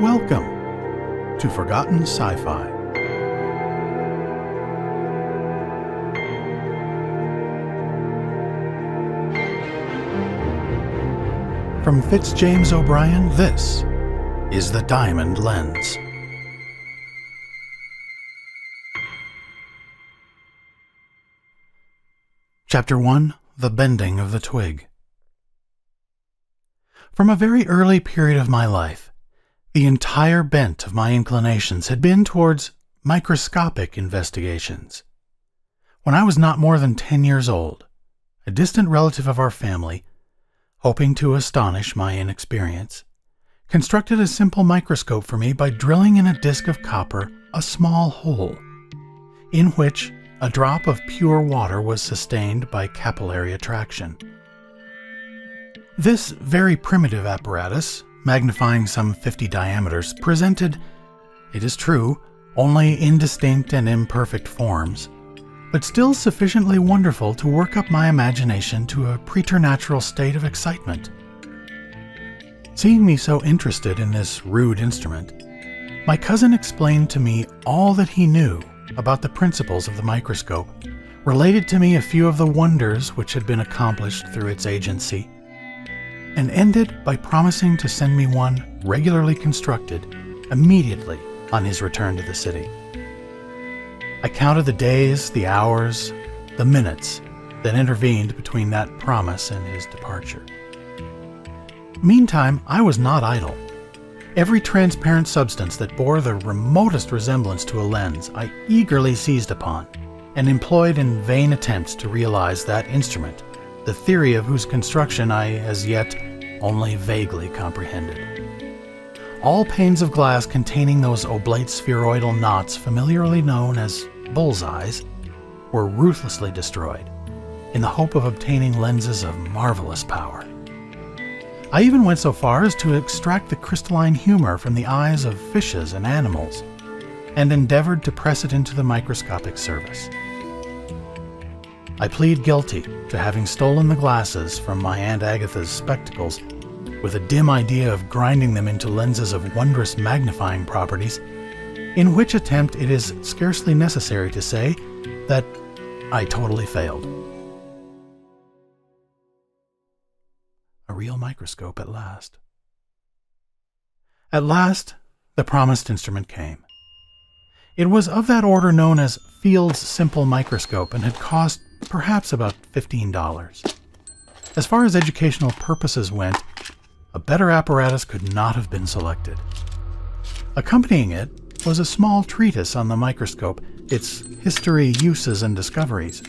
Welcome to Forgotten Sci-Fi. From Fitz-James O'Brien, this is The Diamond Lens. Chapter 1. The Bending of the Twig. From a very early period of my life, the entire bent of my inclinations had been towards microscopic investigations. When I was not more than 10 years old, a distant relative of our family, hoping to astonish my inexperience, constructed a simple microscope for me by drilling in a disc of copper a small hole, in which a drop of pure water was sustained by capillary attraction. This very primitive apparatus, magnifying some 50 diameters, presented, it is true, only indistinct and imperfect forms, but still sufficiently wonderful to work up my imagination to a preternatural state of excitement. Seeing me so interested in this rude instrument, my cousin explained to me all that he knew about the principles of the microscope, related to me a few of the wonders which had been accomplished through its agency, and ended by promising to send me one regularly constructed immediately on his return to the city. I counted the days, the hours, the minutes that intervened between that promise and his departure. Meantime, I was not idle. Every transparent substance that bore the remotest resemblance to a lens I eagerly seized upon and employed in vain attempts to realize that instrument, the theory of whose construction I as yet only vaguely comprehended. All panes of glass containing those oblate spheroidal knots familiarly known as bullseyes were ruthlessly destroyed in the hope of obtaining lenses of marvelous power. I even went so far as to extract the crystalline humor from the eyes of fishes and animals, and endeavored to press it into the microscopic service. I plead guilty to having stolen the glasses from my Aunt Agatha's spectacles, with a dim idea of grinding them into lenses of wondrous magnifying properties, in which attempt it is scarcely necessary to say that I totally failed. A real microscope at last. At last, the promised instrument came. It was of that order known as Field's Simple Microscope and had cost perhaps about $15. As far as educational purposes went, a better apparatus could not have been selected. Accompanying it was a small treatise on the microscope, its history, uses, and discoveries.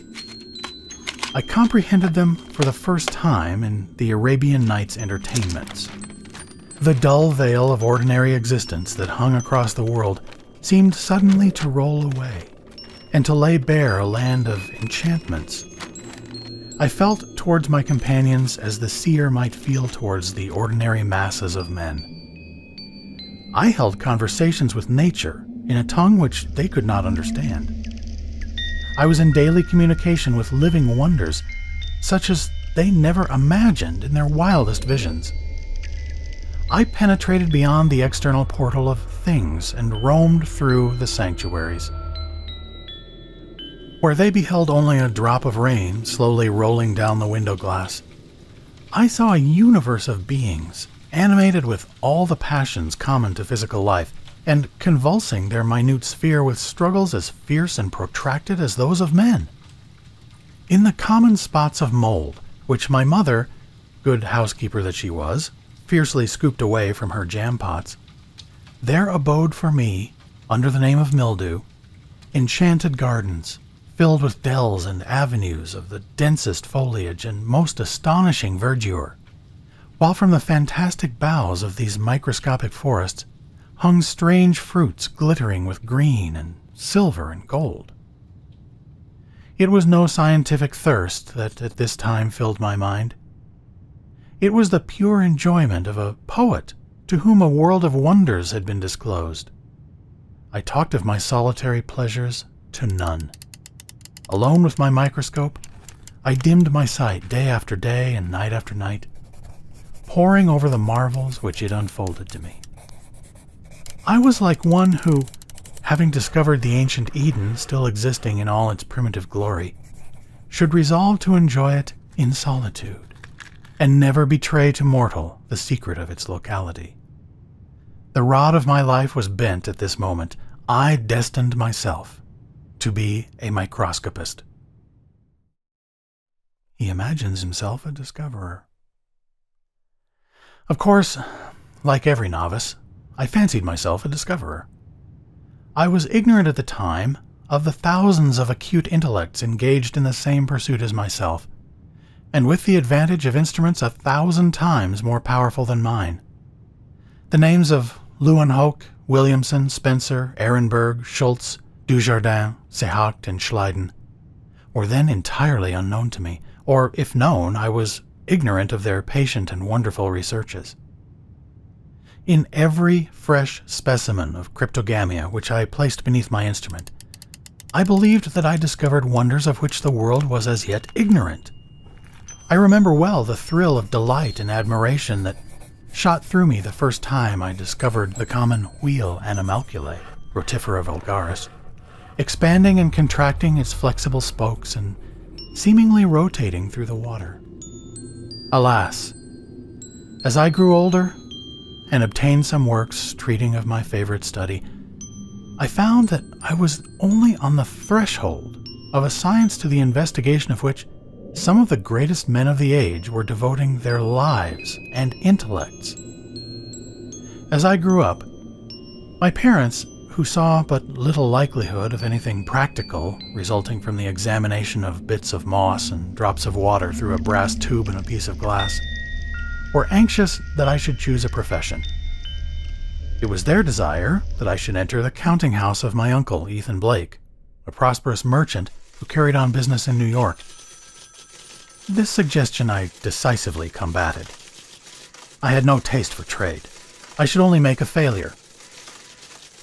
I comprehended them for the first time in the Arabian Nights entertainments. The dull veil of ordinary existence that hung across the world seemed suddenly to roll away, and to lay bare a land of enchantments. I felt towards my companions as the seer might feel towards the ordinary masses of men. I held conversations with nature in a tongue which they could not understand. I was in daily communication with living wonders, such as they never imagined in their wildest visions. I penetrated beyond the external portal of things and roamed through the sanctuaries. Where they beheld only a drop of rain slowly rolling down the window glass, I saw a universe of beings, animated with all the passions common to physical life, and convulsing their minute sphere with struggles as fierce and protracted as those of men. In the common spots of mold, which my mother, good housekeeper that she was, fiercely scooped away from her jam pots, there abode for me, under the name of mildew, enchanted gardens, filled with dells and avenues of the densest foliage and most astonishing verdure, while from the fantastic boughs of these microscopic forests hung strange fruits glittering with green and silver and gold. It was no scientific thirst that at this time filled my mind. It was the pure enjoyment of a poet to whom a world of wonders had been disclosed. I talked of my solitary pleasures to none. Alone with my microscope, I dimmed my sight day after day and night after night, poring over the marvels which it unfolded to me. I was like one who, having discovered the ancient Eden still existing in all its primitive glory, should resolve to enjoy it in solitude, and never betray to mortal the secret of its locality. The rod of my life was bent at this moment. I destined myself to be a microscopist. He imagines himself a discoverer. Of course, like every novice, I fancied myself a discoverer. I was ignorant at the time of the thousands of acute intellects engaged in the same pursuit as myself, and with the advantage of instruments 1,000 times more powerful than mine. The names of Leeuwenhoek, Williamson, Spencer, Ehrenberg, Schultz, Dujardin, Sehacht, and Schleiden were then entirely unknown to me, or if known, I was ignorant of their patient and wonderful researches. In every fresh specimen of cryptogamia which I placed beneath my instrument, I believed that I discovered wonders of which the world was as yet ignorant. I remember well the thrill of delight and admiration that shot through me the first time I discovered the common wheel animalculae, Rotifera vulgaris, expanding and contracting its flexible spokes and seemingly rotating through the water. Alas, as I grew older and obtained some works treating of my favorite study, I found that I was only on the threshold of a science to the investigation of which some of the greatest men of the age were devoting their lives and intellects. As I grew up, my parents, who saw but little likelihood of anything practical resulting from the examination of bits of moss and drops of water through a brass tube and a piece of glass, were anxious that I should choose a profession. It was their desire that I should enter the counting house of my uncle, Ethan Blake, a prosperous merchant who carried on business in New York. This suggestion I decisively combated. I had no taste for trade. I should only make a failure.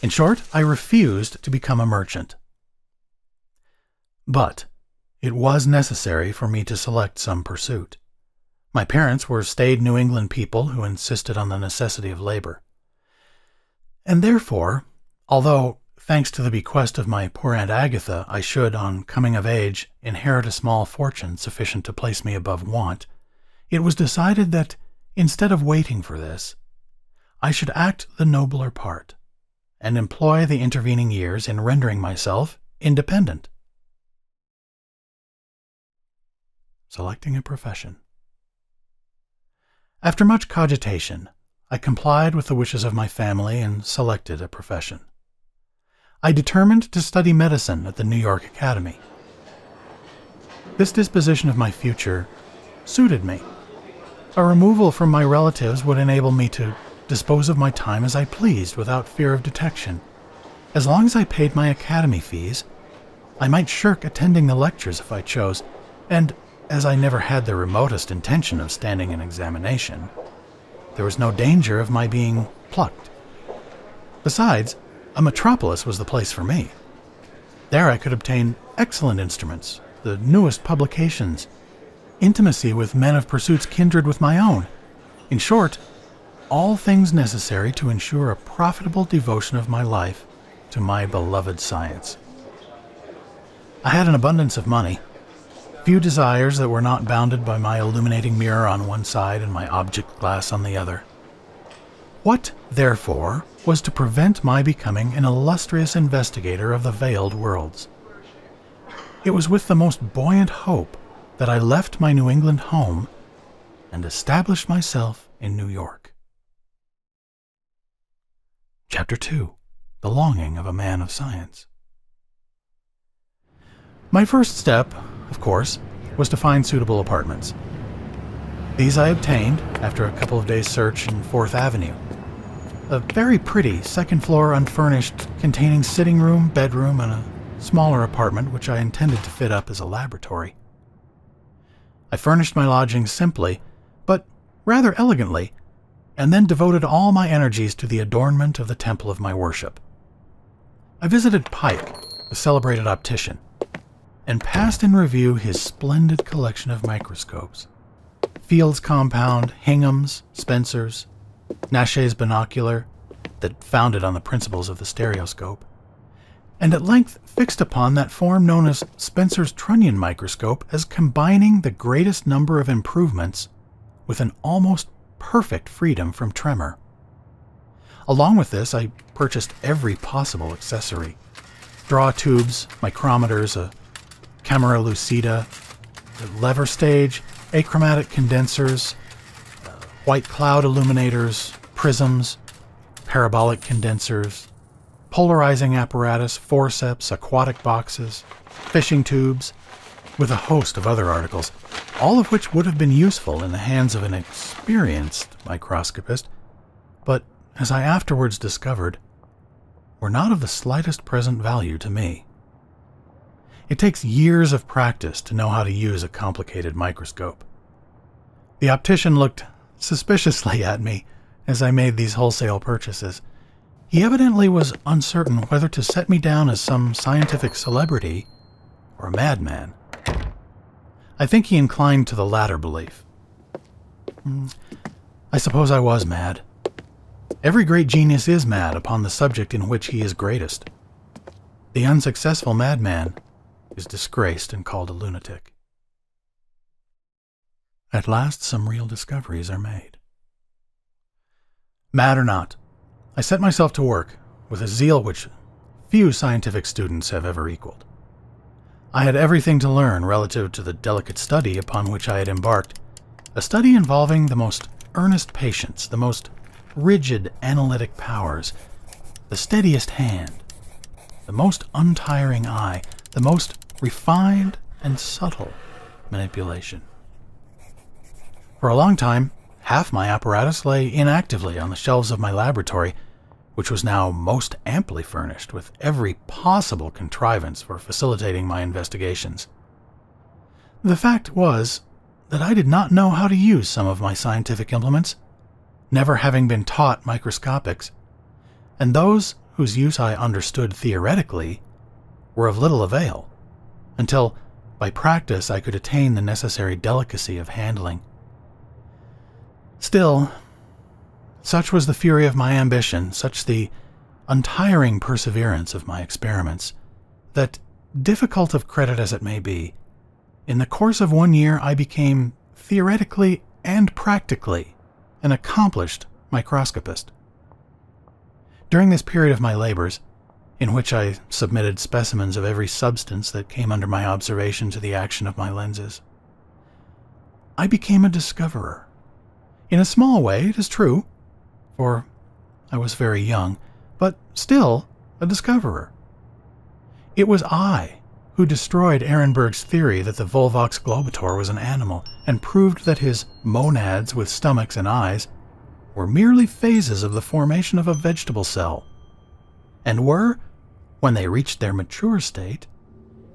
In short, I refused to become a merchant. But it was necessary for me to select some pursuit. My parents were staid New England people who insisted on the necessity of labor. And therefore, although, thanks to the bequest of my poor Aunt Agatha, I should, on coming of age, inherit a small fortune sufficient to place me above want, it was decided that, instead of waiting for this, I should act the nobler part, and employ the intervening years in rendering myself independent. Selecting a profession. After much cogitation, I complied with the wishes of my family and selected a profession. I determined to study medicine at the New York Academy. This disposition of my future suited me. A removal from my relatives would enable me to dispose of my time as I pleased without fear of detection. As long as I paid my academy fees, I might shirk attending the lectures if I chose, and as I never had the remotest intention of standing an examination, there was no danger of my being plucked. Besides, a metropolis was the place for me. There I could obtain excellent instruments, the newest publications, intimacy with men of pursuits kindred with my own. In short, all things necessary to ensure a profitable devotion of my life to my beloved science. I had an abundance of money, few desires that were not bounded by my illuminating mirror on one side and my object glass on the other. What, therefore, was to prevent my becoming an illustrious investigator of the veiled worlds? It was with the most buoyant hope that I left my New England home and established myself in New York. Chapter 2. The Longing of a Man of Science. My first step, of course, was to find suitable apartments. These I obtained after a couple of days' search in 4th Avenue. A very pretty second-floor unfurnished, containing sitting room, bedroom, and a smaller apartment which I intended to fit up as a laboratory. I furnished my lodgings simply, but rather elegantly, and then devoted all my energies to the adornment of the temple of my worship. I visited Pike, the celebrated optician, and passed in review his splendid collection of microscopes. Field's compound, Hingham's, Spencer's, Nachet's binocular, that founded on the principles of the stereoscope, and at length fixed upon that form known as Spencer's trunnion microscope as combining the greatest number of improvements with an almost perfect freedom from tremor. Along with this, I purchased every possible accessory: draw tubes, micrometers, a camera lucida, a lever stage, achromatic condensers, white cloud illuminators, prisms, parabolic condensers, polarizing apparatus, forceps, aquatic boxes, fishing tubes, with a host of other articles, all of which would have been useful in the hands of an experienced microscopist, but, as I afterwards discovered, were not of the slightest present value to me. It takes years of practice to know how to use a complicated microscope. The optician looked suspiciously at me as I made these wholesale purchases. He evidently was uncertain whether to set me down as some scientific celebrity or a madman. I think he inclined to the latter belief. I suppose I was mad. Every great genius is mad upon the subject in which he is greatest. The unsuccessful madman is disgraced and called a lunatic. At last some real discoveries are made. Mad or not, I set myself to work with a zeal which few scientific students have ever equaled. I had everything to learn relative to the delicate study upon which I had embarked, a study involving the most earnest patience, the most rigid analytic powers, the steadiest hand, the most untiring eye, the most refined and subtle manipulation. For a long time, half my apparatus lay inactively on the shelves of my laboratory, which was now most amply furnished with every possible contrivance for facilitating my investigations. The fact was that I did not know how to use some of my scientific implements, never having been taught microscopics, and those whose use I understood theoretically were of little avail, until by practice I could attain the necessary delicacy of handling. Still, such was the fury of my ambition, such the untiring perseverance of my experiments, that, difficult of credit as it may be, in the course of 1 year I became, theoretically and practically, an accomplished microscopist. During this period of my labors, in which I submitted specimens of every substance that came under my observation to the action of my lenses, I became a discoverer. In a small way, it is true, for I was very young, but still a discoverer. It was I who destroyed Ehrenberg's theory that the Volvox globator was an animal and proved that his monads with stomachs and eyes were merely phases of the formation of a vegetable cell, and were, when they reached their mature state,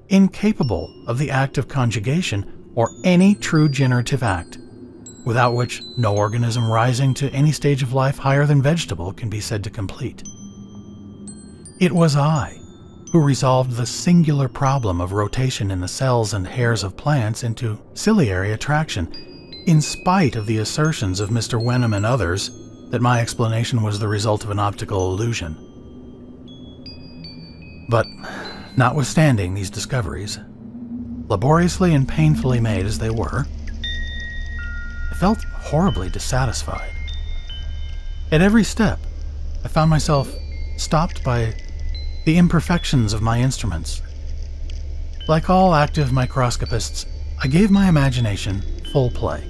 incapable of the act of conjugation or any true generative act, without which no organism rising to any stage of life higher than vegetable can be said to complete. It was I who resolved the singular problem of rotation in the cells and hairs of plants into ciliary attraction, in spite of the assertions of Mr. Wenham and others that my explanation was the result of an optical illusion. But, notwithstanding these discoveries, laboriously and painfully made as they were, I felt horribly dissatisfied. At every step, I found myself stopped by the imperfections of my instruments. Like all active microscopists, I gave my imagination full play.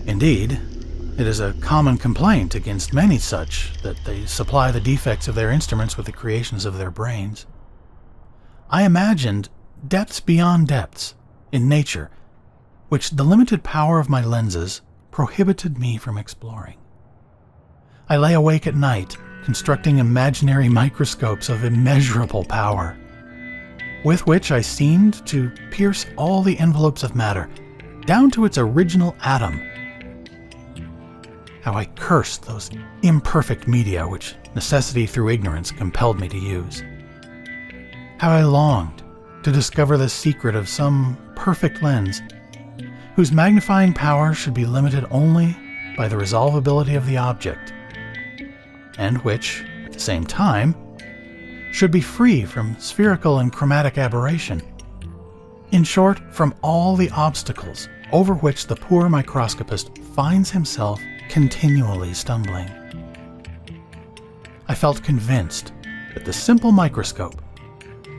Indeed, it is a common complaint against many such that they supply the defects of their instruments with the creations of their brains. I imagined depths beyond depths in nature, which the limited power of my lenses prohibited me from exploring. I lay awake at night, constructing imaginary microscopes of immeasurable power, with which I seemed to pierce all the envelopes of matter, down to its original atom. How I cursed those imperfect media which necessity through ignorance compelled me to use. How I longed to discover the secret of some perfect lens, whose magnifying power should be limited only by the resolvability of the object, and which, at the same time, should be free from spherical and chromatic aberration. In short, from all the obstacles over which the poor microscopist finds himself continually stumbling. I felt convinced that the simple microscope,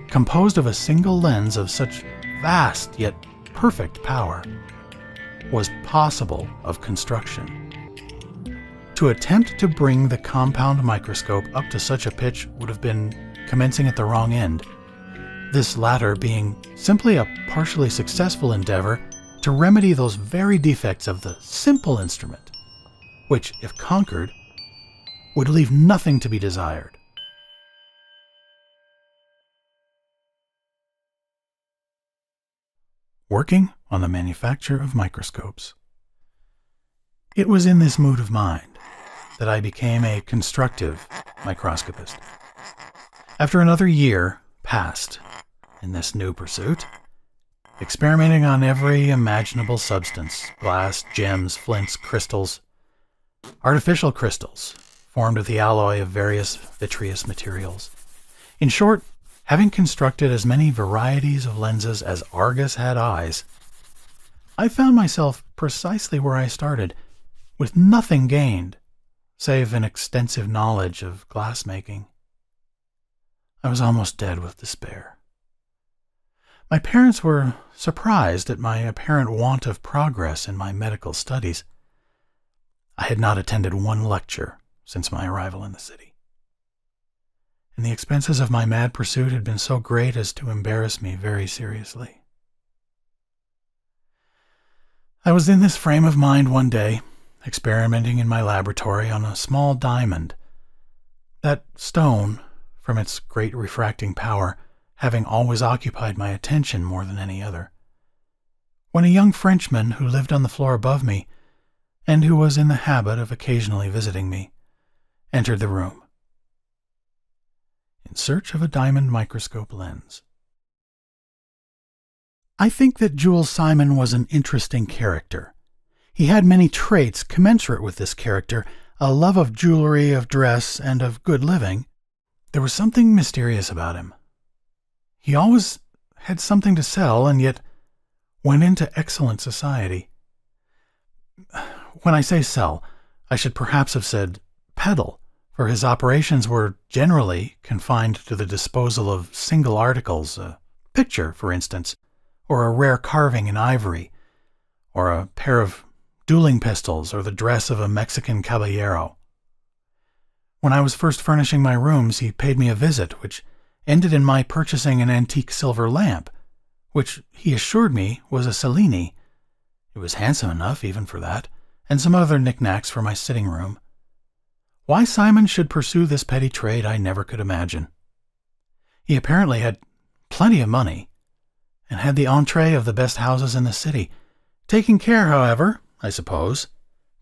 composed of a single lens of such vast yet perfect power, was possible of construction. To attempt to bring the compound microscope up to such a pitch would have been commencing at the wrong end, this latter being simply a partially successful endeavor to remedy those very defects of the simple instrument, which, if conquered, would leave nothing to be desired. Working on the manufacture of microscopes. It was in this mood of mind that I became a constructive microscopist. After another year passed in this new pursuit, experimenting on every imaginable substance, glass, gems, flints, crystals, artificial crystals formed of the alloy of various vitreous materials. In short, having constructed as many varieties of lenses as Argus had eyes, I found myself precisely where I started, with nothing gained, save an extensive knowledge of glass-making. I was almost dead with despair. My parents were surprised at my apparent want of progress in my medical studies. I had not attended one lecture since my arrival in the city, and the expenses of my mad pursuit had been so great as to embarrass me very seriously. I was in this frame of mind one day, experimenting in my laboratory on a small diamond, that stone, from its great refracting power, having always occupied my attention more than any other, when a young Frenchman who lived on the floor above me, and who was in the habit of occasionally visiting me, entered the room, in search of a diamond microscope lens. I think that Jules Simon was an interesting character. He had many traits commensurate with this character, a love of jewelry, of dress, and of good living. There was something mysterious about him. He always had something to sell, and yet went into excellent society. When I say sell, I should perhaps have said peddle, for his operations were generally confined to the disposal of single articles, a picture, for instance, or a rare carving in ivory, or a pair of dueling pistols, or the dress of a Mexican caballero. When I was first furnishing my rooms, he paid me a visit, which ended in my purchasing an antique silver lamp, which he assured me was a Cellini. It was handsome enough, even for that, and some other knickknacks for my sitting room. Why Simon should pursue this petty trade I never could imagine. He apparently had plenty of money, and had the entree of the best houses in the city, taking care, however, I suppose,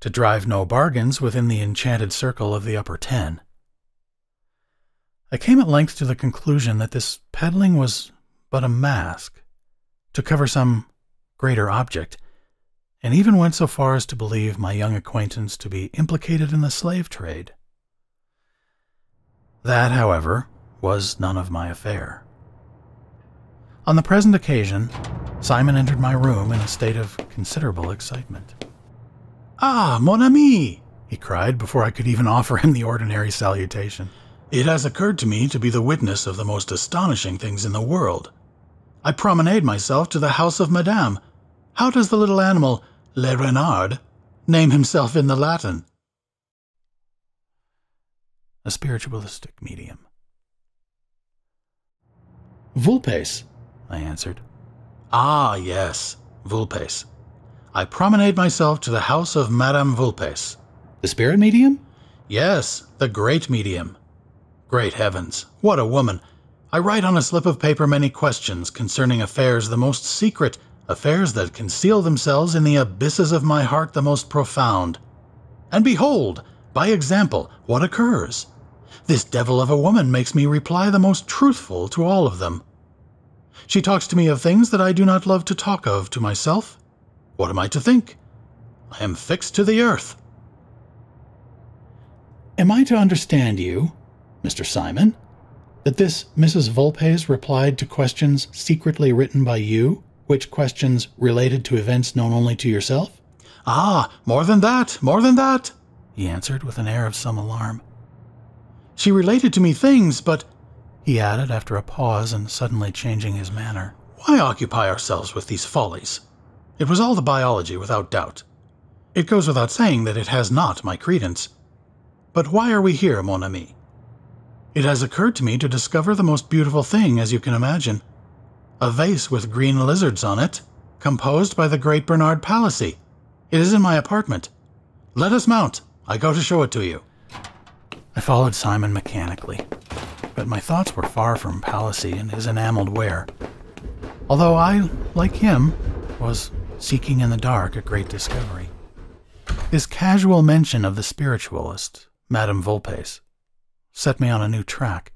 to drive no bargains within the enchanted circle of the upper 10. I came at length to the conclusion that this peddling was but a mask to cover some greater object, and even went so far as to believe my young acquaintance to be implicated in the slave trade. That, however, was none of my affair. On the present occasion, Simon entered my room in a state of considerable excitement. "Ah, mon ami!" he cried before I could even offer him the ordinary salutation. "It has occurred to me to be the witness of the most astonishing things in the world. I promenade myself to the house of Madame. How does the little animal, Le Renard, name himself in the Latin?" A spiritualistic medium. "Vulpes," I answered. "Ah, yes, Vulpes. I promenade myself to the house of Madame Vulpes." "The spirit medium?" "Yes, the great medium. Great heavens, what a woman! I write on a slip of paper many questions concerning affairs the most secret, affairs that conceal themselves in the abysses of my heart the most profound. And behold, by example, what occurs? This devil of a woman makes me reply the most truthful to all of them. She talks to me of things that I do not love to talk of to myself. What am I to think? I am fixed to the earth." Am I to understand you, Mr. Simon, that this Mrs. Vulpes replied to questions secretly written by you, which questions related to events known only to yourself? Ah, more than that, he answered with an air of some alarm. She related to me things, but, he added after a pause and suddenly changing his manner, why occupy ourselves with these follies? It was all the biology, without doubt. It goes without saying that it has not my credence. But why are we here, mon ami? It has occurred to me to discover the most beautiful thing, as you can imagine. A vase with green lizards on it, composed by the great Bernard Palissy. It is in my apartment. Let us mount. I go to show it to you. I followed Simon mechanically, but my thoughts were far from Palissy and his enameled ware, although I, like him, was seeking in the dark a great discovery. His casual mention of the spiritualist, Madame Vulpes, set me on a new track.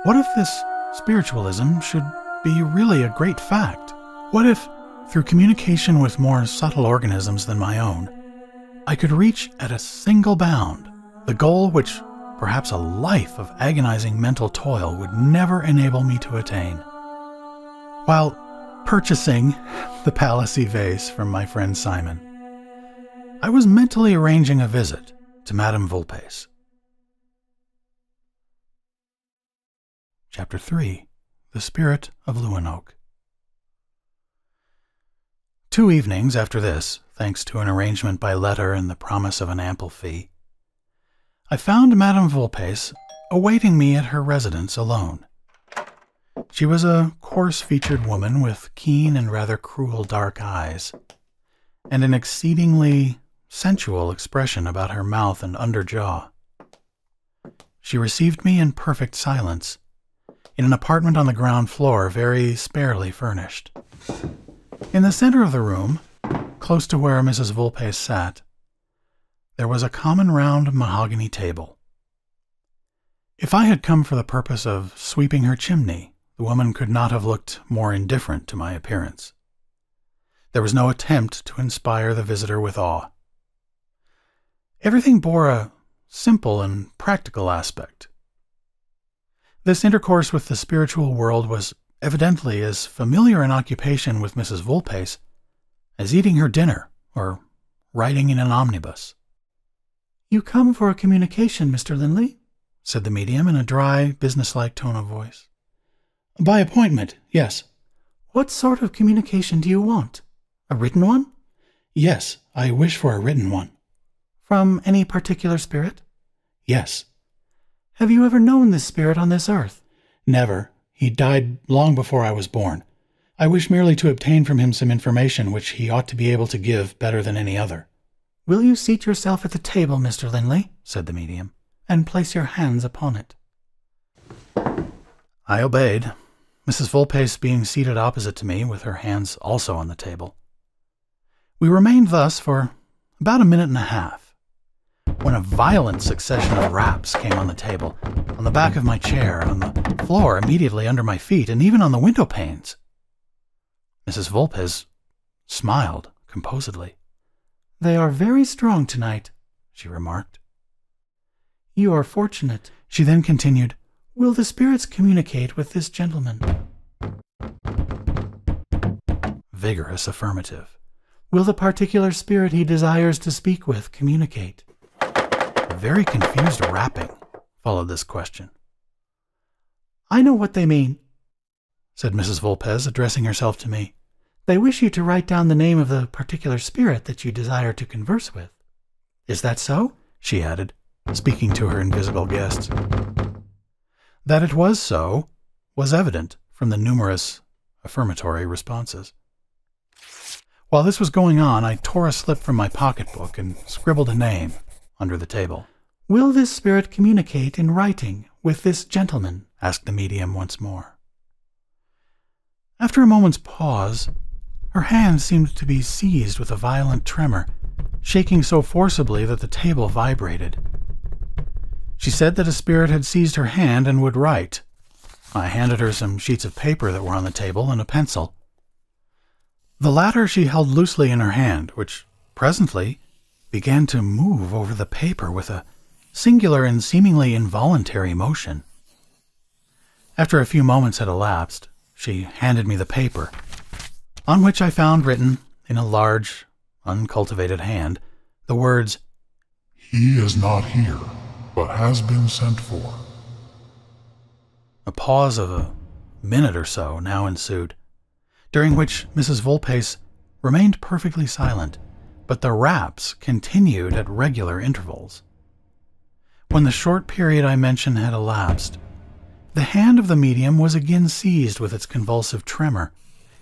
What if this spiritualism should be really a great fact? What if, through communication with more subtle organisms than my own, I could reach at a single bound the goal which perhaps a life of agonizing mental toil would never enable me to attain? While purchasing the Palissy vase from my friend Simon, I was mentally arranging a visit to Madame Vulpes. Chapter 3. The Spirit of Lewinoak. 2 evenings after this, thanks to an arrangement by letter and the promise of an ample fee, I found Madame Vulpes awaiting me at her residence alone. She was a coarse-featured woman with keen and rather cruel dark eyes, and an exceedingly sensual expression about her mouth and under jaw. She received me in perfect silence, in an apartment on the ground floor very sparely furnished. In the center of the room, close to where Mrs. Vulpes sat, there was a common round mahogany table. If I had come for the purpose of sweeping her chimney, the woman could not have looked more indifferent to my appearance. There was no attempt to inspire the visitor with awe. Everything bore a simple and practical aspect. This intercourse with the spiritual world was evidently as familiar an occupation with Mrs. Vulpes as eating her dinner or riding in an omnibus. "You come for a communication, Mr. Linley?" said the medium in a dry, businesslike tone of voice. "By appointment, yes." "What sort of communication do you want? A written one?" "Yes, I wish for a written one." "From any particular spirit?" "Yes." "Have you ever known this spirit on this earth?" "Never. He died long before I was born. I wish merely to obtain from him some information which he ought to be able to give better than any other." "Will you seat yourself at the table, Mr. Linley," said the medium, "and place your hands upon it?" I obeyed, Mrs. Vulpes being seated opposite to me with her hands also on the table. We remained thus for about a minute and a half, when a violent succession of raps came on the table, on the back of my chair, on the floor immediately under my feet, and even on the window panes. Mrs. Vulpes smiled composedly. "They are very strong tonight," she remarked. "You are fortunate." She then continued, "Will the spirits communicate with this gentleman?" Vigorous affirmative. "Will the particular spirit he desires to speak with communicate?" A very confused rapping followed this question. "I know what they mean," said Mrs. Vulpes, addressing herself to me. "They wish you to write down the name of the particular spirit that you desire to converse with. Is that so?" she added, speaking to her invisible guests. That it was so was evident from the numerous affirmatory responses. While this was going on, I tore a slip from my pocketbook and scribbled a name under the table. "Will this spirit communicate in writing with this gentleman?" asked the medium once more. After a moment's pause, her hand seemed to be seized with a violent tremor, shaking so forcibly that the table vibrated. She said that a spirit had seized her hand and would write. I handed her some sheets of paper that were on the table and a pencil. The latter she held loosely in her hand, which presently began to move over the paper with a singular and seemingly involuntary motion. After a few moments had elapsed, she handed me the paper, on which I found written in a large, uncultivated hand the words, "He is not here, but has been sent for." A pause of a minute or so now ensued, during which Mrs. Vulpes remained perfectly silent, but the raps continued at regular intervals. When the short period I mention had elapsed, the hand of the medium was again seized with its convulsive tremor,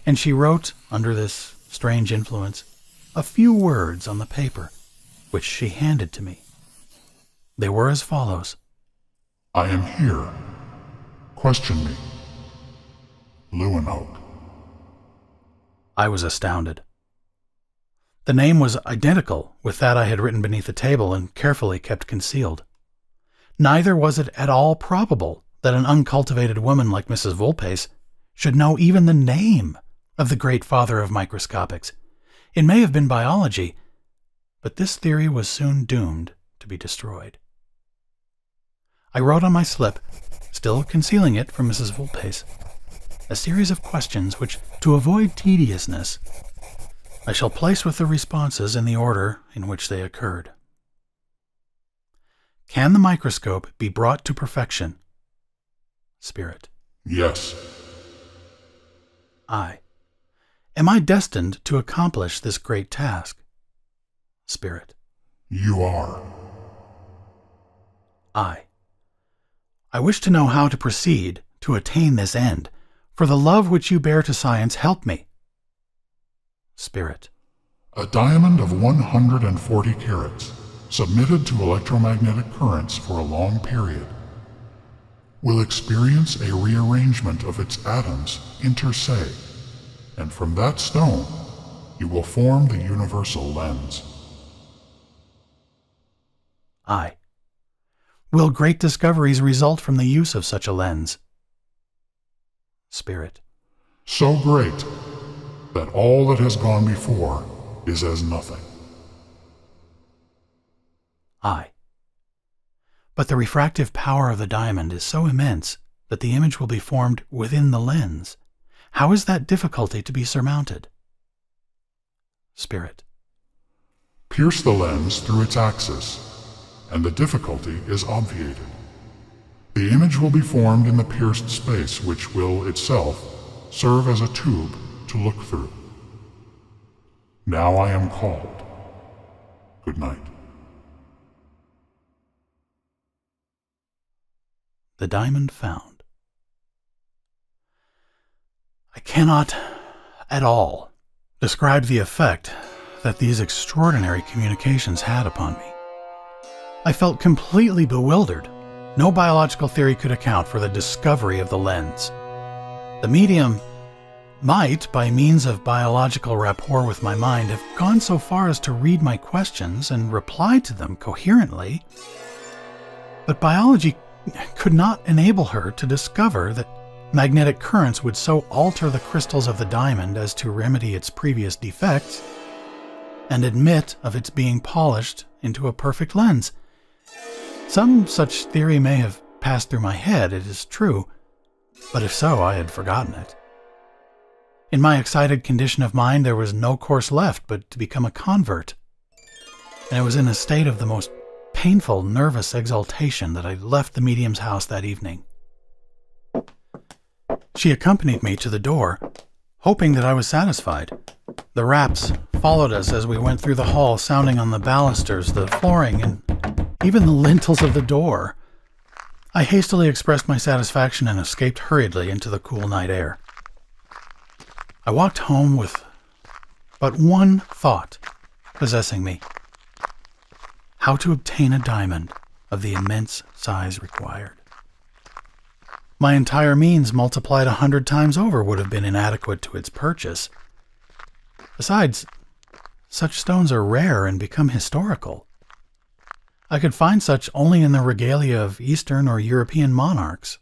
and she wrote, under this strange influence, a few words on the paper, which she handed to me. They were as follows: "I am here. Question me. Leeuwenhoek." I was astounded. The name was identical with that I had written beneath the table and carefully kept concealed. Neither was it at all probable that an uncultivated woman like Mrs. Vulpes should know even the name of the great father of microscopics. It may have been biology, but this theory was soon doomed to be destroyed. I wrote on my slip, still concealing it from Mrs. Vulpes, a series of questions which, to avoid tediousness, I shall place with the responses in the order in which they occurred. Can the microscope be brought to perfection? Spirit. Yes. I. Am I destined to accomplish this great task? Spirit. You are. I wish to know how to proceed to attain this end. For the love which you bear to science, help me. Spirit. A diamond of 140 carats, submitted to electromagnetic currents for a long period, will experience a rearrangement of its atoms inter se, and from that stone you will form the universal lens. I. Will great discoveries result from the use of such a lens? Spirit. So great that all that has gone before is as nothing. I. But the refractive power of the diamond is so immense that the image will be formed within the lens. How is that difficulty to be surmounted? Spirit. Pierce the lens through its axis, and the difficulty is obviated. The image will be formed in the pierced space, which will itself serve as a tube to look through. Now I am called. Good night. The diamond found. I cannot at all describe the effect that these extraordinary communications had upon me. I felt completely bewildered. No biological theory could account for the discovery of the lens. The medium might, by means of biological rapport with my mind, have gone so far as to read my questions and reply to them coherently, but biology could not enable her to discover that magnetic currents would so alter the crystals of the diamond as to remedy its previous defects and admit of its being polished into a perfect lens. Some such theory may have passed through my head, it is true, but if so, I had forgotten it. In my excited condition of mind, there was no course left but to become a convert, and I was in a state of the most painful nervous exaltation that I left the medium's house that evening. She accompanied me to the door, hoping that I was satisfied. The raps followed us as we went through the hall, sounding on the balusters, the flooring, and even the lintels of the door. I hastily expressed my satisfaction and escaped hurriedly into the cool night air. I walked home with but one thought possessing me: how to obtain a diamond of the immense size required. My entire means multiplied 100 times over would have been inadequate to its purchase. Besides, such stones are rare and become historical. I could find such only in the regalia of Eastern or European monarchs.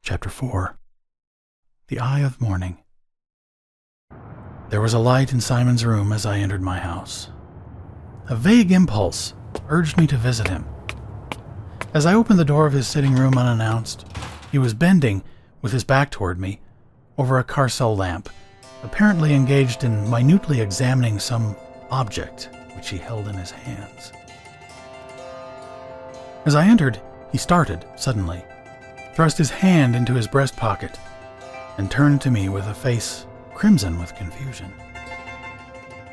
Chapter 4. The Eye of Morning. There was a light in Simon's room as I entered my house. a vague impulse urged me to visit him. As I opened the door of his sitting room unannounced, he was bending, with his back toward me, over a Carcel lamp, apparently engaged in minutely examining some object which he held in his hands. As I entered, he started suddenly, thrust his hand into his breast pocket, and turned to me with a face crimson with confusion.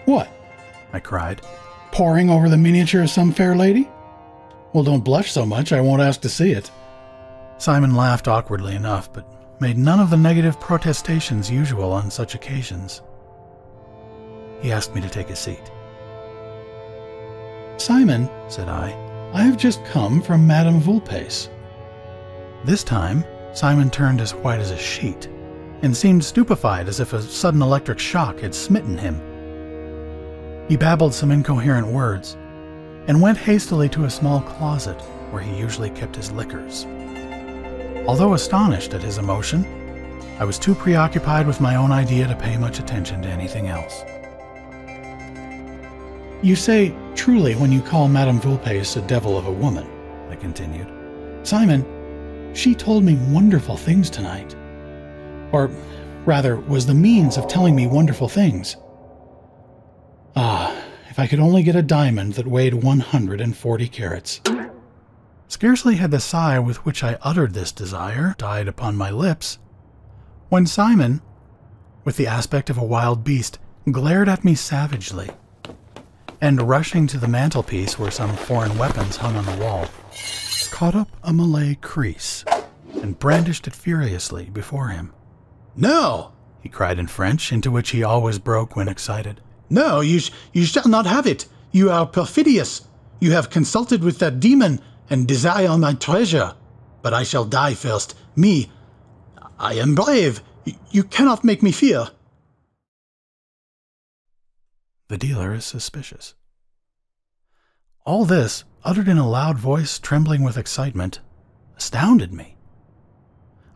"What?" I cried. "Poring over the miniature of some fair lady? Well, don't blush so much, I won't ask to see it." Simon laughed awkwardly enough, but made none of the negative protestations usual on such occasions. He asked me to take a seat. "Simon," said I have just come from Madame Vulpes." This time, Simon turned as white as a sheet, and seemed stupefied as if a sudden electric shock had smitten him. He babbled some incoherent words, and went hastily to a small closet where he usually kept his liquors. Although astonished at his emotion, I was too preoccupied with my own idea to pay much attention to anything else. "You say truly when you call Madame Vulpes a devil of a woman," I continued. "Simon, she told me wonderful things tonight. Or, rather, was the means of telling me wonderful things. Ah, if I could only get a diamond that weighed 140 carats. Scarcely had the sigh with which I uttered this desire died upon my lips, when Simon, with the aspect of a wild beast, glared at me savagely, and rushing to the mantelpiece where some foreign weapons hung on the wall, caught up a Malay creese and brandished it furiously before him. "No!" he cried in French, into which he always broke when excited. "No, you shall not have it. You are perfidious. You have consulted with that demon and desire my treasure. But I shall die first. Me, I am brave. You cannot make me fear." The dealer is suspicious. All this, uttered in a loud voice trembling with excitement, astounded me.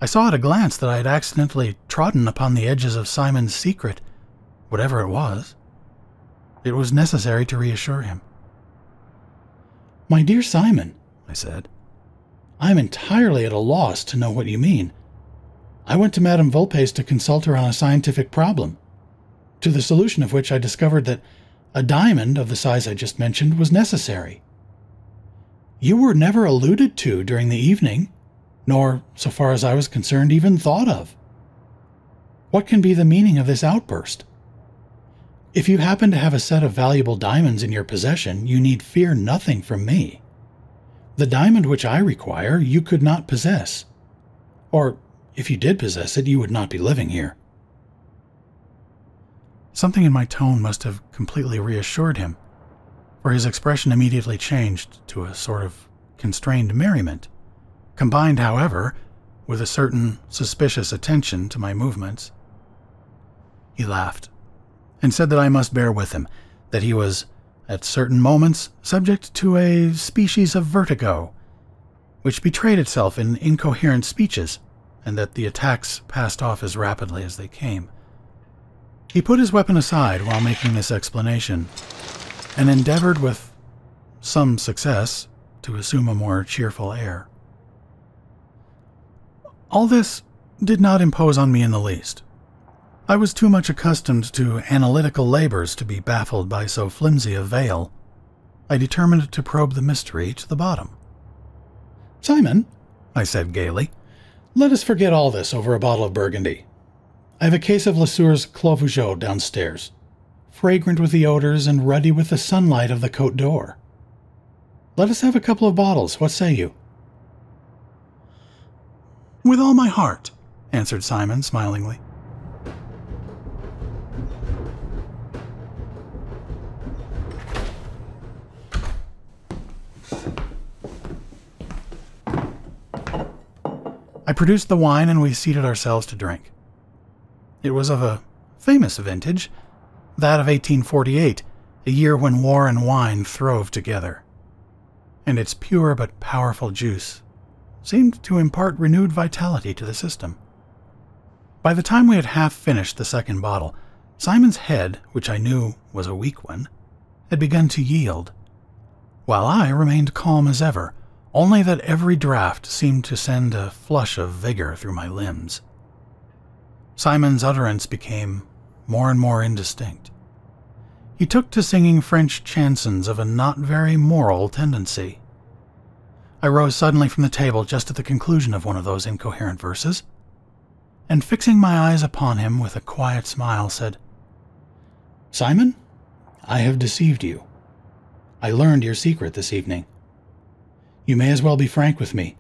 I saw at a glance that I had accidentally trodden upon the edges of Simon's secret, whatever it was. It was necessary to reassure him. "My dear Simon," I said, "I am entirely at a loss to know what you mean. I went to Madame Vulpes to consult her on a scientific problem, to the solution of which I discovered that a diamond of the size I just mentioned was necessary. You were never alluded to during the evening, nor, so far as I was concerned, even thought of. What can be the meaning of this outburst? If you happen to have a set of valuable diamonds in your possession, you need fear nothing from me. The diamond which I require you could not possess. Or, if you did possess it, you would not be living here." Something in my tone must have completely reassured him, for his expression immediately changed to a sort of constrained merriment, combined, however, with a certain suspicious attention to my movements. He laughed, and said that I must bear with him, that he was, at certain moments, subject to a species of vertigo, which betrayed itself in incoherent speeches, and that the attacks passed off as rapidly as they came. He put his weapon aside while making this explanation, and endeavored with some success to assume a more cheerful air. All this did not impose on me in the least. I was too much accustomed to analytical labors to be baffled by so flimsy a veil. I determined to probe the mystery to the bottom. "Simon," I said gaily, "let us forget all this over a bottle of Burgundy. I have a case of Lesueur's Clos Vougeot downstairs, fragrant with the odors and ruddy with the sunlight of the Côte d'Or. Let us have a couple of bottles, what say you?" "With all my heart," answered Simon smilingly. I produced the wine and we seated ourselves to drink. It was of a famous vintage, that of 1848, a year when war and wine throve together, and its pure but powerful juice seemed to impart renewed vitality to the system. By the time we had half finished the second bottle, Simon's head, which I knew was a weak one, had begun to yield, while I remained calm as ever, only that every draught seemed to send a flush of vigor through my limbs. Simon's utterance became more and more indistinct. He took to singing French chansons of a not very moral tendency. I rose suddenly from the table just at the conclusion of one of those incoherent verses, and fixing my eyes upon him with a quiet smile, said, "Simon, I have deceived you. I learned your secret this evening. You may as well be frank with me.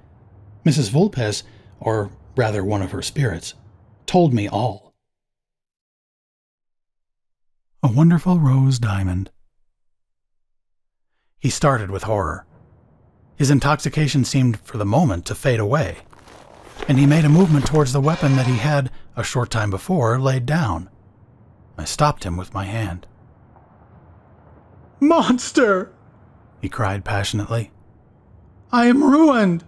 Mrs. Vulpes, or rather one of her spirits, told me all." A wonderful rose diamond. He started with horror. His intoxication seemed for the moment to fade away, and he made a movement towards the weapon that he had, a short time before, laid down. I stopped him with my hand. "Monster!" he cried passionately. "I am ruined!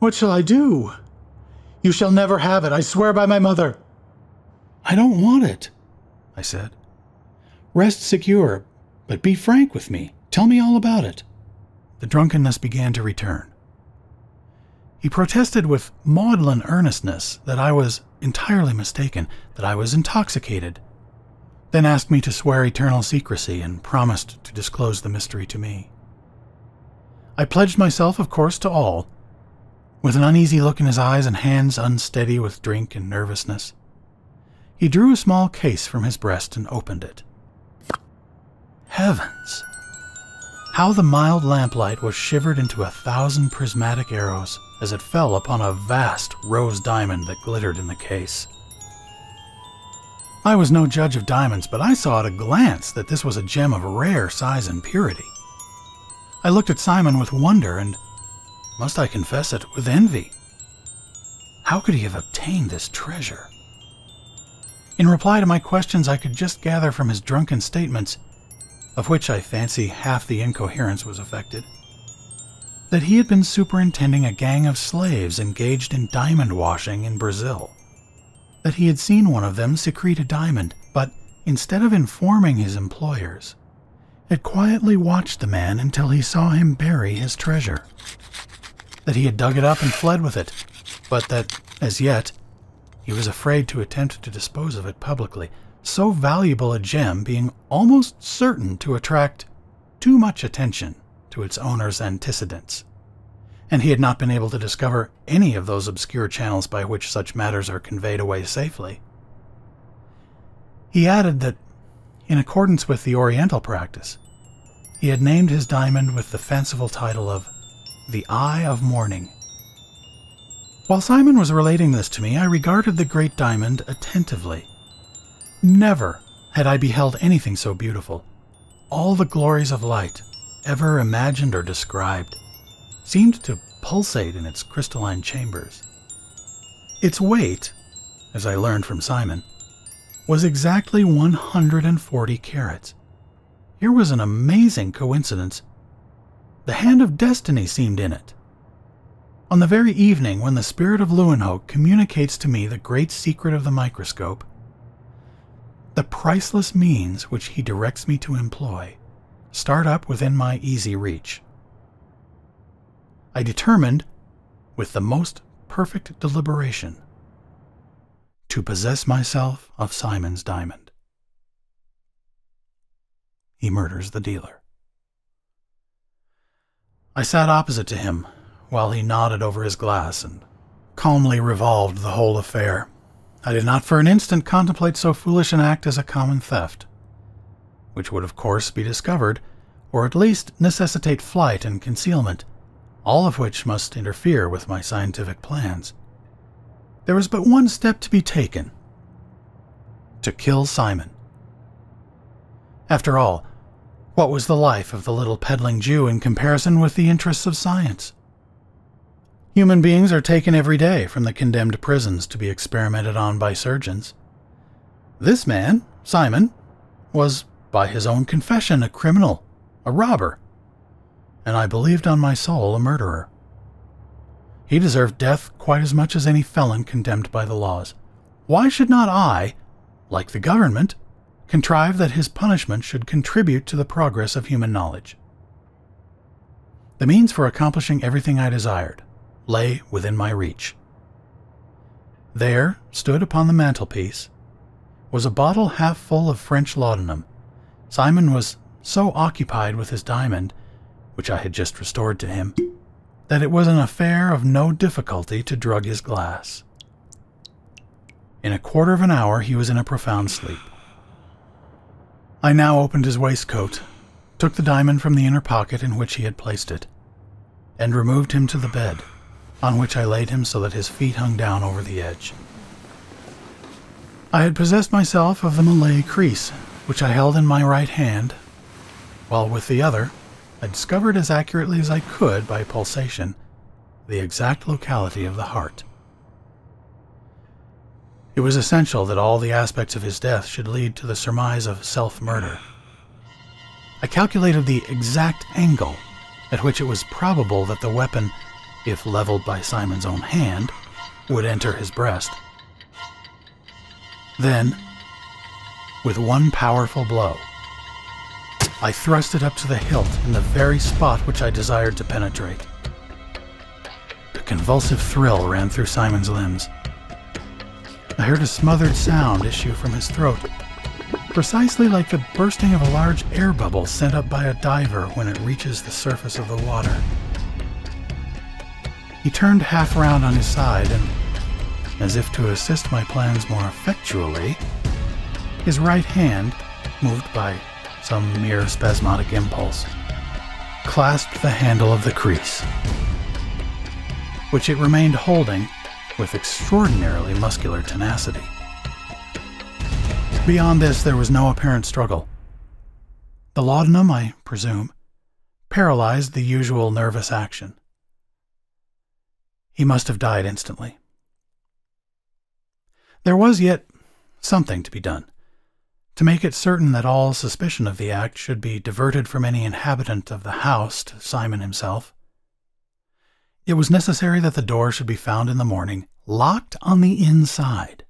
What shall I do? You shall never have it, I swear by my mother." "I don't want it," I said. "Rest secure, but be frank with me. Tell me all about it." The drunkenness began to return. He protested with maudlin earnestness that I was entirely mistaken, that I was intoxicated, then asked me to swear eternal secrecy and promised to disclose the mystery to me. I pledged myself, of course, to all, with an uneasy look in his eyes and hands unsteady with drink and nervousness. He drew a small case from his breast and opened it. Heavens! How the mild lamplight was shivered into 1,000 prismatic arrows as it fell upon a vast rose diamond that glittered in the case. I was no judge of diamonds, but I saw at a glance that this was a gem of rare size and purity. I looked at Simon with wonder and, must I confess it, with envy. How could he have obtained this treasure? In reply to my questions, I could just gather from his drunken statements, of which I fancy half the incoherence was affected, that he had been superintending a gang of slaves engaged in diamond washing in Brazil, that he had seen one of them secrete a diamond, but instead of informing his employers, had quietly watched the man until he saw him bury his treasure, that he had dug it up and fled with it, but that, as yet, he was afraid to attempt to dispose of it publicly, so valuable a gem being almost certain to attract too much attention to its owner's antecedents, and he had not been able to discover any of those obscure channels by which such matters are conveyed away safely. He added that, in accordance with the Oriental practice, he had named his diamond with the fanciful title of the Eye of Morning. While Simon was relating this to me, I regarded the great diamond attentively. Never had I beheld anything so beautiful. All the glories of light, ever imagined or described, seemed to pulsate in its crystalline chambers. Its weight, as I learned from Simon, was exactly 140 carats. Here was an amazing coincidence. The hand of destiny seemed in it. On the very evening when the spirit of Leeuwenhoek communicates to me the great secret of the microscope, the priceless means which he directs me to employ start up within my easy reach. I determined, with the most perfect deliberation, to possess myself of Simon's diamond. He murders the dealer. I sat opposite to him while he nodded over his glass and calmly revolved the whole affair. I did not for an instant contemplate so foolish an act as a common theft, which would of course be discovered, or at least necessitate flight and concealment, all of which must interfere with my scientific plans. There was but one step to be taken: to kill Simon. After all, what was the life of the little peddling Jew in comparison with the interests of science? Human beings are taken every day from the condemned prisons to be experimented on by surgeons. This man, Simon, was, by his own confession, a criminal, a robber, and I believed on my soul a murderer. He deserved death quite as much as any felon condemned by the laws. Why should not I, like the government, contrived that his punishment should contribute to the progress of human knowledge. The means for accomplishing everything I desired lay within my reach. There stood upon the mantelpiece was a bottle half full of French laudanum. Simon was so occupied with his diamond, which I had just restored to him, that it was an affair of no difficulty to drug his glass. In a quarter of an hour he was in a profound sleep. I now opened his waistcoat, took the diamond from the inner pocket in which he had placed it, and removed him to the bed, on which I laid him so that his feet hung down over the edge. I had possessed myself of the Malay crease, which I held in my right hand, while with the other I discovered as accurately as I could by pulsation the exact locality of the heart. It was essential that all the aspects of his death should lead to the surmise of self-murder. I calculated the exact angle at which it was probable that the weapon, if leveled by Simon's own hand, would enter his breast. Then, with one powerful blow, I thrust it up to the hilt in the very spot which I desired to penetrate. A convulsive thrill ran through Simon's limbs. I heard a smothered sound issue from his throat, precisely like the bursting of a large air bubble sent up by a diver when it reaches the surface of the water. He turned half round on his side and, as if to assist my plans more effectually, his right hand, moved by some mere spasmodic impulse, clasped the handle of the crease, which it remained holding with extraordinarily muscular tenacity. Beyond this, there was no apparent struggle. The laudanum, I presume, paralyzed the usual nervous action. He must have died instantly. There was yet something to be done, to make it certain that all suspicion of the act should be diverted from any inhabitant of the house to Simon himself. It was necessary that the door should be found in the morning, locked on the inside.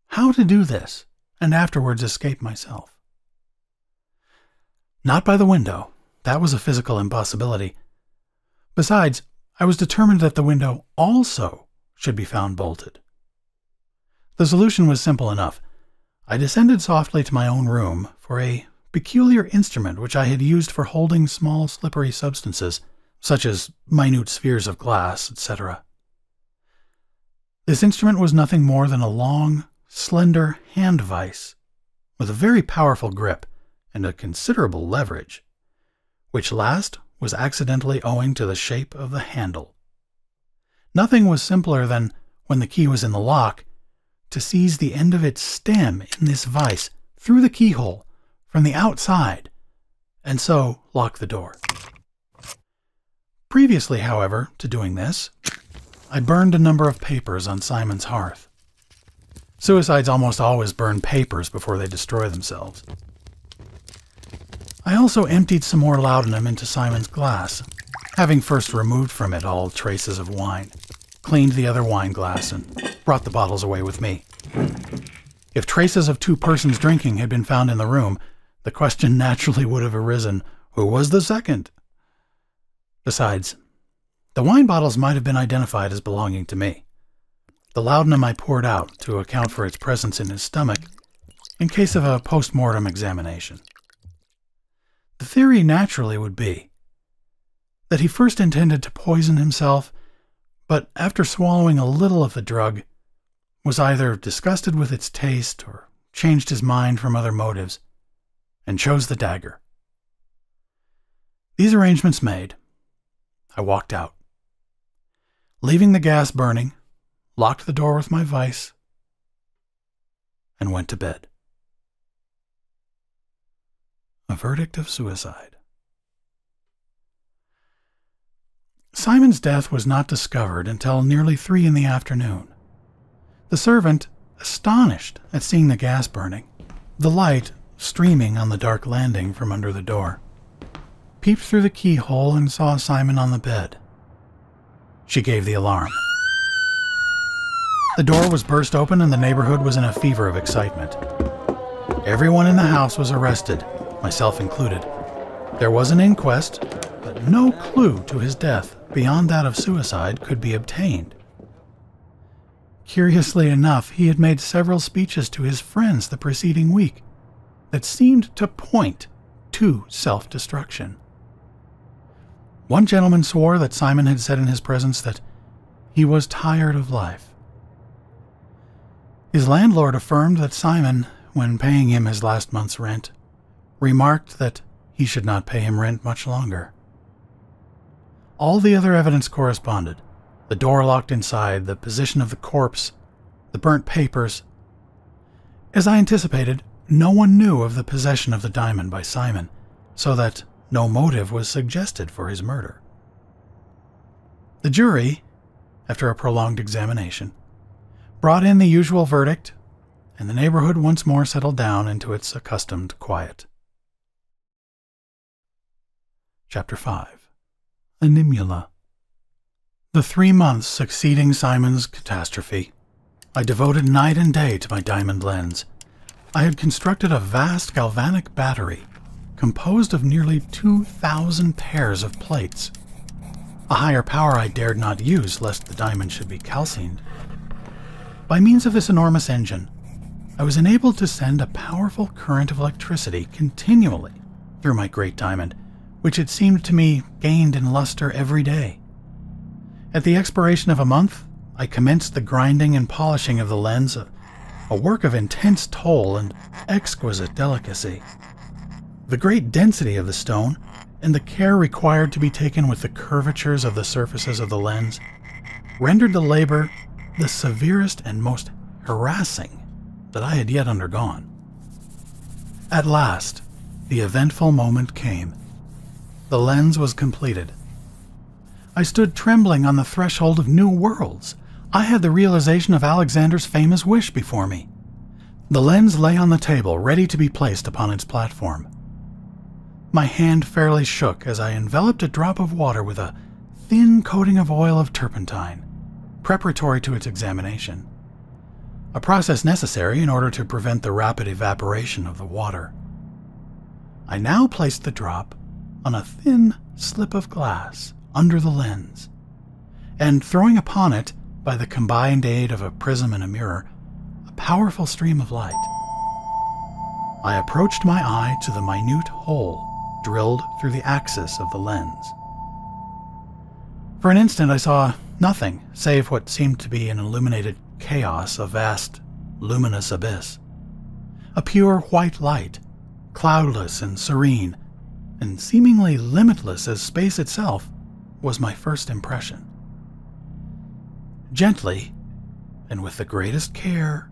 How to do this, and afterwards escape myself? Not by the window. That was a physical impossibility. Besides, I was determined that the window also should be found bolted. The solution was simple enough. I descended softly to my own room for a peculiar instrument which I had used for holding small slippery substances, such as minute spheres of glass, etc. This instrument was nothing more than a long, slender hand vise with a very powerful grip and a considerable leverage, which last was accidentally owing to the shape of the handle. Nothing was simpler than, when the key was in the lock, to seize the end of its stem in this vise through the keyhole from the outside, and so lock the door. Previously, however, to doing this, I burned a number of papers on Simon's hearth. Suicides almost always burn papers before they destroy themselves. I also emptied some more laudanum into Simon's glass, having first removed from it all traces of wine, cleaned the other wine glass, and brought the bottles away with me. If traces of two persons drinking had been found in the room, the question naturally would have arisen, who was the second? Besides, the wine bottles might have been identified as belonging to me. The laudanum I poured out to account for its presence in his stomach in case of a post-mortem examination. The theory naturally would be that he first intended to poison himself, but after swallowing a little of the drug, was either disgusted with its taste or changed his mind from other motives, and chose the dagger. These arrangements made, I walked out. Leaving the gas burning, locked the door with my vise, and went to bed. A verdict of suicide. Simon's death was not discovered until nearly 3 in the afternoon. The servant, astonished at seeing the gas burning, the light streaming on the dark landing from under the door, peeped through the keyhole and saw Simon on the bed. She gave the alarm. The door was burst open and the neighborhood was in a fever of excitement. Everyone in the house was arrested, myself included. There was an inquest, but no clue to his death beyond that of suicide could be obtained. Curiously enough, he had made several speeches to his friends the preceding week that seemed to point to self-destruction. One gentleman swore that Simon had said in his presence that he was tired of life. His landlord affirmed that Simon, when paying him his last month's rent, remarked that he should not pay him rent much longer. All the other evidence corresponded. The door locked inside, the position of the corpse, the burnt papers. As I anticipated, no one knew of the possession of the diamond by Simon, so that no motive was suggested for his murder. The jury, after a prolonged examination, brought in the usual verdict, and the neighborhood once more settled down into its accustomed quiet. Chapter 5. Animula. The 3 months succeeding Simon's catastrophe, I devoted night and day to my diamond lens. I had constructed a vast galvanic battery composed of nearly 2,000 pairs of plates. A higher power I dared not use lest the diamond should be calcined. By means of this enormous engine, I was enabled to send a powerful current of electricity continually through my great diamond, which it seemed to me gained in luster every day. At the expiration of a month, I commenced the grinding and polishing of the lens, a work of intense toil and exquisite delicacy. The great density of the stone, and the care required to be taken with the curvatures of the surfaces of the lens, rendered the labor the severest and most harassing that I had yet undergone. At last, the eventful moment came. The lens was completed. I stood trembling on the threshold of new worlds. I had the realization of Alexander's famous wish before me. The lens lay on the table, ready to be placed upon its platform. My hand fairly shook as I enveloped a drop of water with a thin coating of oil of turpentine, preparatory to its examination, a process necessary in order to prevent the rapid evaporation of the water. I now placed the drop on a thin slip of glass under the lens, and throwing upon it, by the combined aid of a prism and a mirror, a powerful stream of light, I approached my eye to the minute hole drilled through the axis of the lens. For an instant I saw nothing save what seemed to be an illuminated chaos, a vast, luminous abyss. A pure white light, cloudless and serene, and seemingly limitless as space itself, was my first impression. Gently, and with the greatest care,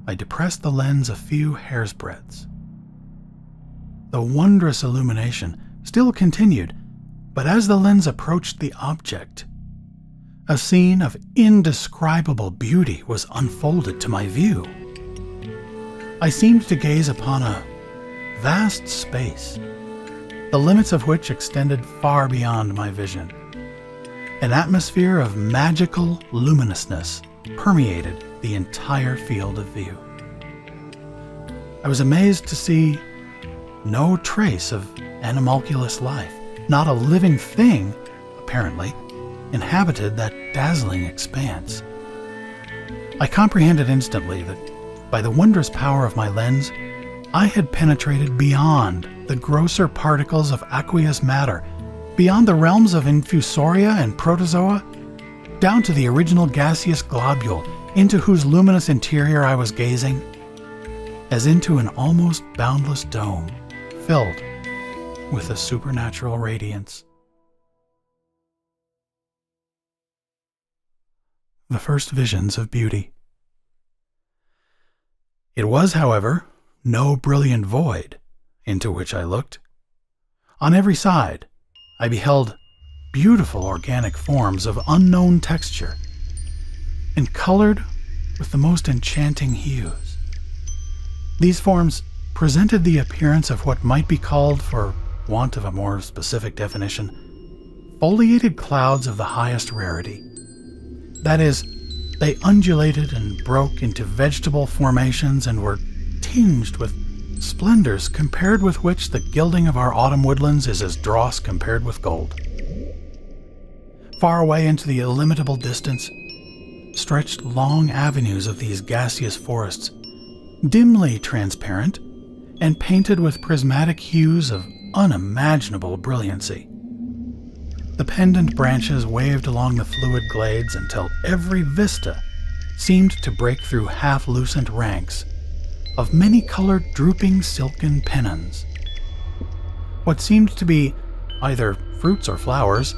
I depressed the lens a few hair's breadths. The wondrous illumination still continued, but as the lens approached the object, a scene of indescribable beauty was unfolded to my view. I seemed to gaze upon a vast space, the limits of which extended far beyond my vision. An atmosphere of magical luminousness permeated the entire field of view. I was amazed to see no trace of animalculous life. Not a living thing, apparently, inhabited that dazzling expanse. I comprehended instantly that, by the wondrous power of my lens, I had penetrated beyond the grosser particles of aqueous matter, beyond the realms of infusoria and protozoa, down to the original gaseous globule into whose luminous interior I was gazing, as into an almost boundless dome filled with a supernatural radiance. The first visions of beauty. It was, however, no brilliant void into which I looked. On every side, I beheld beautiful organic forms of unknown texture and colored with the most enchanting hues. These forms presented the appearance of what might be called, for want of a more specific definition, foliated clouds of the highest rarity. That is, they undulated and broke into vegetable formations and were tinged with splendors compared with which the gilding of our autumn woodlands is as dross compared with gold. Far away into the illimitable distance stretched long avenues of these gaseous forests, dimly transparent and painted with prismatic hues of unimaginable brilliancy. The pendant branches waved along the fluid glades until every vista seemed to break through half-lucent ranks of many-colored drooping silken pennons. What seemed to be either fruits or flowers,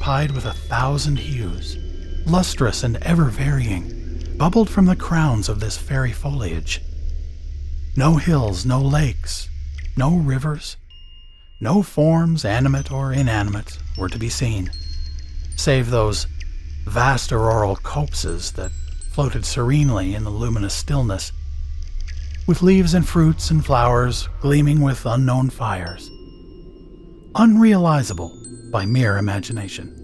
pied with 1,000 hues, lustrous and ever-varying, bubbled from the crowns of this fairy foliage. No hills, no lakes, no rivers, no forms, animate or inanimate, were to be seen, save those vast auroral copses that floated serenely in the luminous stillness, with leaves and fruits and flowers gleaming with unknown fires, unrealizable by mere imagination.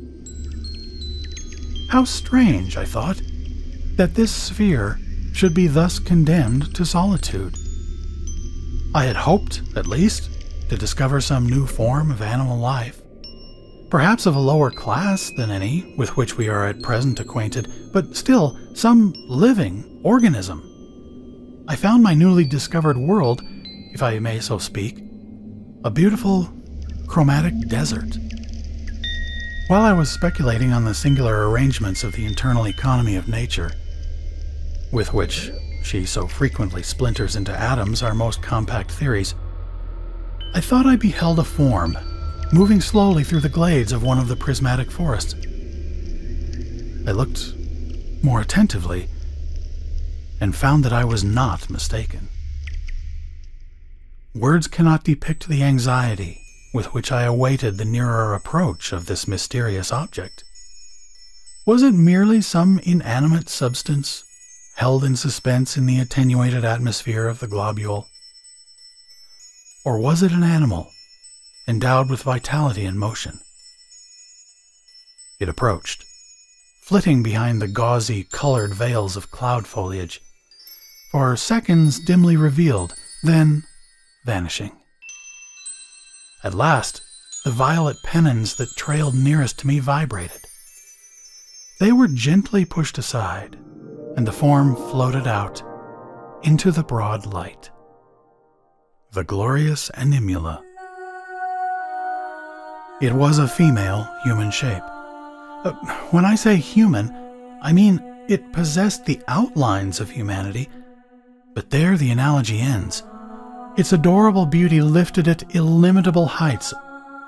How strange, I thought, that this sphere should be thus condemned to solitude. I had hoped, at least, to discover some new form of animal life, perhaps of a lower class than any with which we are at present acquainted, but still some living organism. I found my newly discovered world, if I may so speak, a beautiful, chromatic desert. While I was speculating on the singular arrangements of the internal economy of nature, with which she so frequently splinters into atoms our most compact theories, I thought I beheld a form moving slowly through the glades of one of the prismatic forests. I looked more attentively and found that I was not mistaken. Words cannot depict the anxiety with which I awaited the nearer approach of this mysterious object. Was it merely some inanimate substance held in suspense in the attenuated atmosphere of the globule? Or was it an animal endowed with vitality and motion? It approached, flitting behind the gauzy, colored veils of cloud foliage, for seconds dimly revealed, then vanishing. At last, the violet pennons that trailed nearest to me vibrated. They were gently pushed aside, and the form floated out into the broad light. The glorious Animula. It was a female human shape. When I say human, I mean it possessed the outlines of humanity, but there the analogy ends. Its adorable beauty lifted it illimitable heights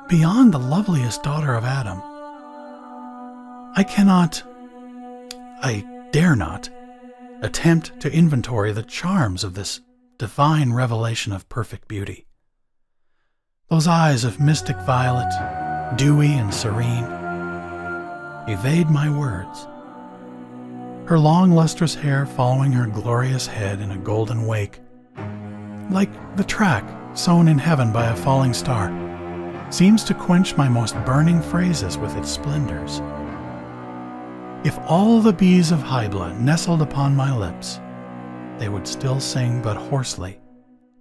beyond the loveliest daughter of Adam. I dare not, attempt to inventory the charms of this divine revelation of perfect beauty. Those eyes of mystic violet, dewy and serene, evade my words. Her long lustrous hair following her glorious head in a golden wake, like the track sown in heaven by a falling star, seems to quench my most burning phrases with its splendors. If all the bees of Hybla nestled upon my lips, they would still sing but hoarsely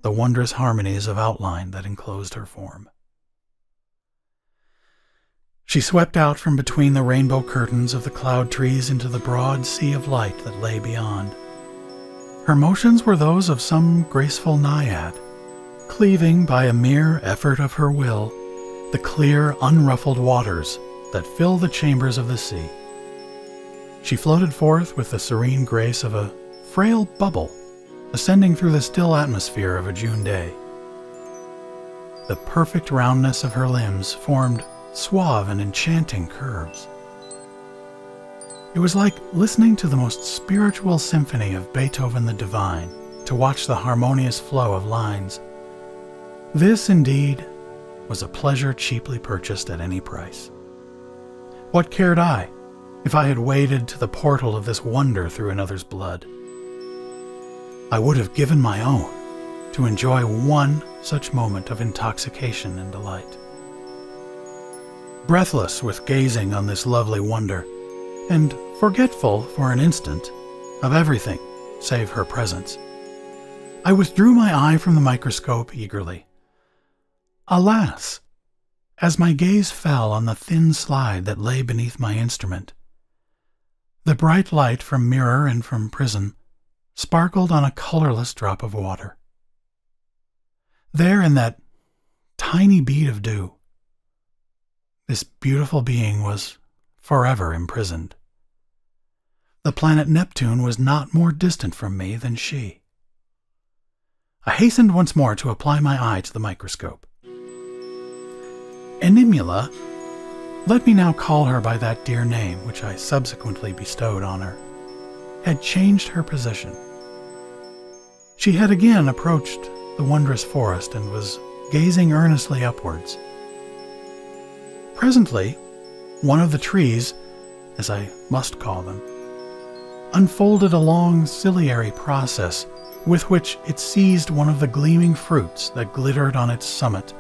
the wondrous harmonies of outline that enclosed her form. She swept out from between the rainbow curtains of the cloud trees into the broad sea of light that lay beyond. Her motions were those of some graceful naiad, cleaving by a mere effort of her will the clear, unruffled waters that fill the chambers of the sea. She floated forth with the serene grace of a frail bubble ascending through the still atmosphere of a June day. The perfect roundness of her limbs formed suave and enchanting curves. It was like listening to the most spiritual symphony of Beethoven the Divine to watch the harmonious flow of lines. This, indeed, was a pleasure cheaply purchased at any price. What cared I if I had waded to the portal of this wonder through another's blood? I would have given my own to enjoy one such moment of intoxication and delight. Breathless with gazing on this lovely wonder, and forgetful for an instant of everything save her presence, I withdrew my eye from the microscope eagerly. Alas! As my gaze fell on the thin slide that lay beneath my instrument, the bright light from mirror and from prism sparkled on a colorless drop of water. There in that tiny bead of dew, this beautiful being was forever imprisoned. The planet Neptune was not more distant from me than she. I hastened once more to apply my eye to the microscope. Animula, let me now call her by that dear name which I subsequently bestowed on her, had changed her position. She had again approached the wondrous forest and was gazing earnestly upwards. Presently, one of the trees, as I must call them, unfolded a long ciliary process with which it seized one of the gleaming fruits that glittered on its summit,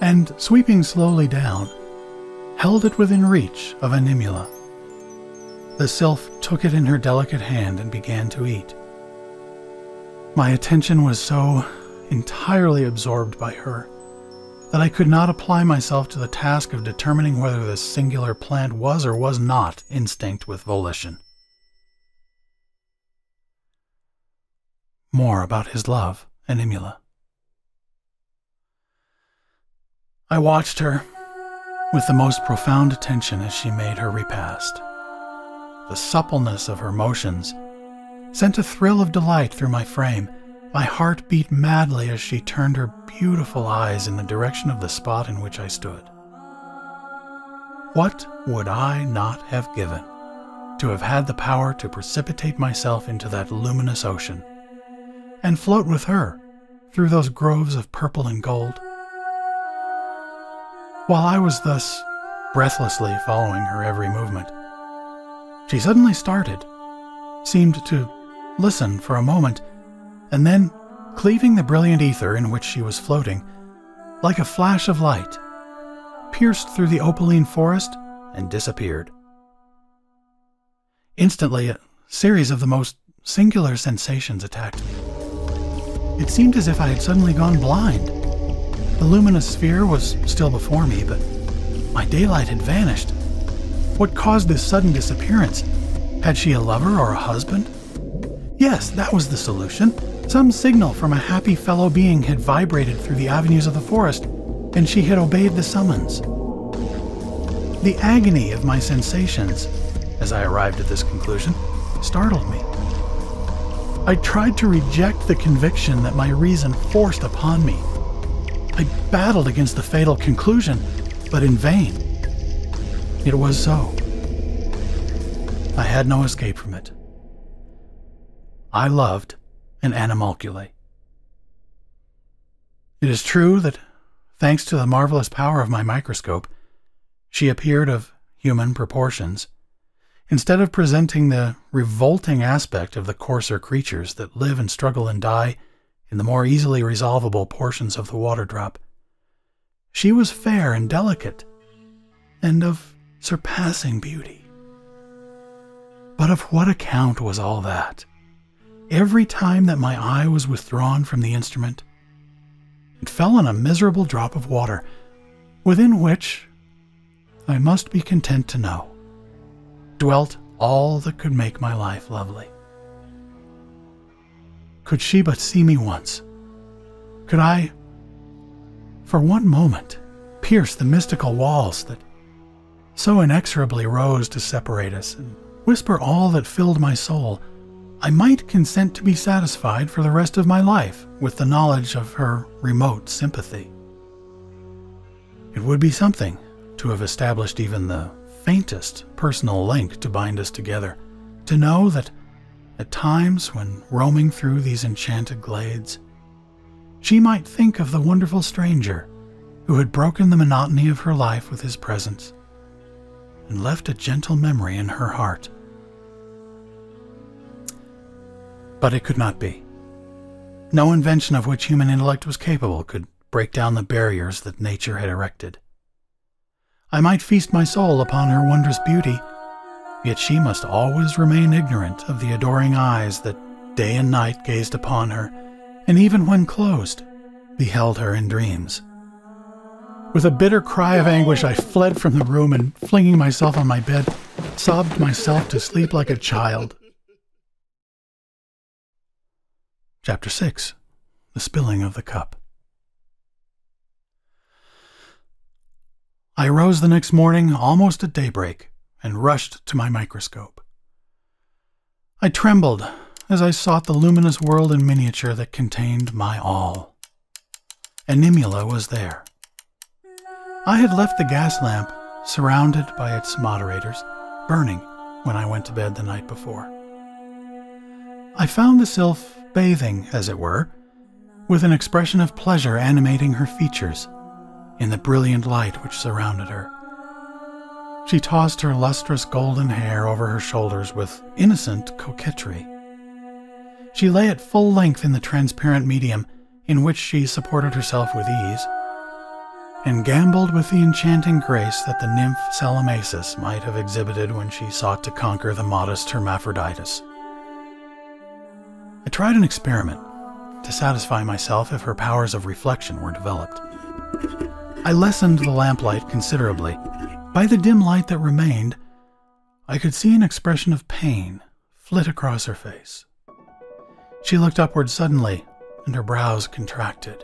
and, sweeping slowly down, held it within reach of Animula. The sylph took it in her delicate hand and began to eat. My attention was so entirely absorbed by her that I could not apply myself to the task of determining whether this singular plant was or was not instinct with volition. More about his love, Animula. I watched her with the most profound attention as she made her repast. The suppleness of her motions sent a thrill of delight through my frame. My heart beat madly as she turned her beautiful eyes in the direction of the spot in which I stood. What would I not have given to have had the power to precipitate myself into that luminous ocean and float with her through those groves of purple and gold? While I was thus breathlessly following her every movement, she suddenly started, seemed to listen for a moment, and then, cleaving the brilliant ether in which she was floating, like a flash of light, pierced through the opaline forest and disappeared. Instantly, a series of the most singular sensations attacked me. It seemed as if I had suddenly gone blind. The luminous sphere was still before me, but my daylight had vanished. What caused this sudden disappearance? Had she a lover or a husband? Yes, that was the solution. Some signal from a happy fellow being had vibrated through the avenues of the forest, and she had obeyed the summons. The agony of my sensations, as I arrived at this conclusion, startled me. I tried to reject the conviction that my reason forced upon me. I battled against the fatal conclusion, but in vain. It was so. I had no escape from it. I loved an animalcule. It is true that, thanks to the marvelous power of my microscope, she appeared of human proportions, instead of presenting the revolting aspect of the coarser creatures that live and struggle and die in the more easily resolvable portions of the water drop. She was fair and delicate, and of surpassing beauty. But of what account was all that? Every time that my eye was withdrawn from the instrument, it fell on a miserable drop of water, within which, I must be content to know, dwelt all that could make my life lovely. Could she but see me once, could I, for one moment, pierce the mystical walls that so inexorably rose to separate us, and whisper all that filled my soul, I might consent to be satisfied for the rest of my life with the knowledge of her remote sympathy. It would be something to have established even the faintest personal link to bind us together, to know that at times when roaming through these enchanted glades, she might think of the wonderful stranger who had broken the monotony of her life with his presence and left a gentle memory in her heart. But it could not be. No invention of which human intellect was capable could break down the barriers that nature had erected. I might feast my soul upon her wondrous beauty, yet she must always remain ignorant of the adoring eyes that day and night gazed upon her and even when closed, beheld her in dreams. With a bitter cry of anguish, I fled from the room and, flinging myself on my bed, sobbed myself to sleep like a child. Chapter 6. The Spilling of the Cup. I arose the next morning almost at daybreak and rushed to my microscope. I trembled as I sought the luminous world in miniature that contained my all. Animula was there. I had left the gas lamp, surrounded by its moderators, burning when I went to bed the night before. I found the sylph bathing, as it were, with an expression of pleasure animating her features in the brilliant light which surrounded her. She tossed her lustrous golden hair over her shoulders with innocent coquetry. She lay at full length in the transparent medium in which she supported herself with ease, and gamboled with the enchanting grace that the nymph Salamacis might have exhibited when she sought to conquer the modest Hermaphroditus. I tried an experiment to satisfy myself if her powers of reflection were developed. I lessened the lamplight considerably. By the dim light that remained, I could see an expression of pain flit across her face. She looked upward suddenly, and her brows contracted.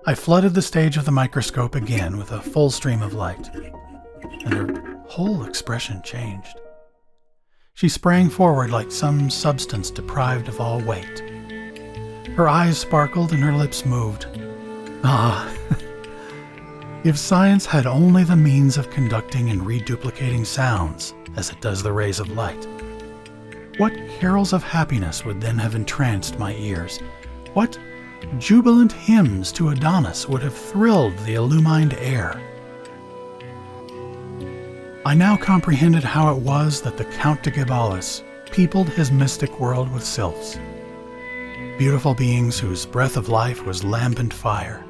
I flooded the stage of the microscope again with a full stream of light, and her whole expression changed. She sprang forward like some substance deprived of all weight. Her eyes sparkled and her lips moved. Ah, if science had only the means of conducting and reduplicating sounds as it does the rays of light, what carols of happiness would then have entranced my ears? What jubilant hymns to Adonis would have thrilled the illumined air? I now comprehended how it was that the Count de Gabalis peopled his mystic world with sylphs, beautiful beings whose breath of life was lambent fire,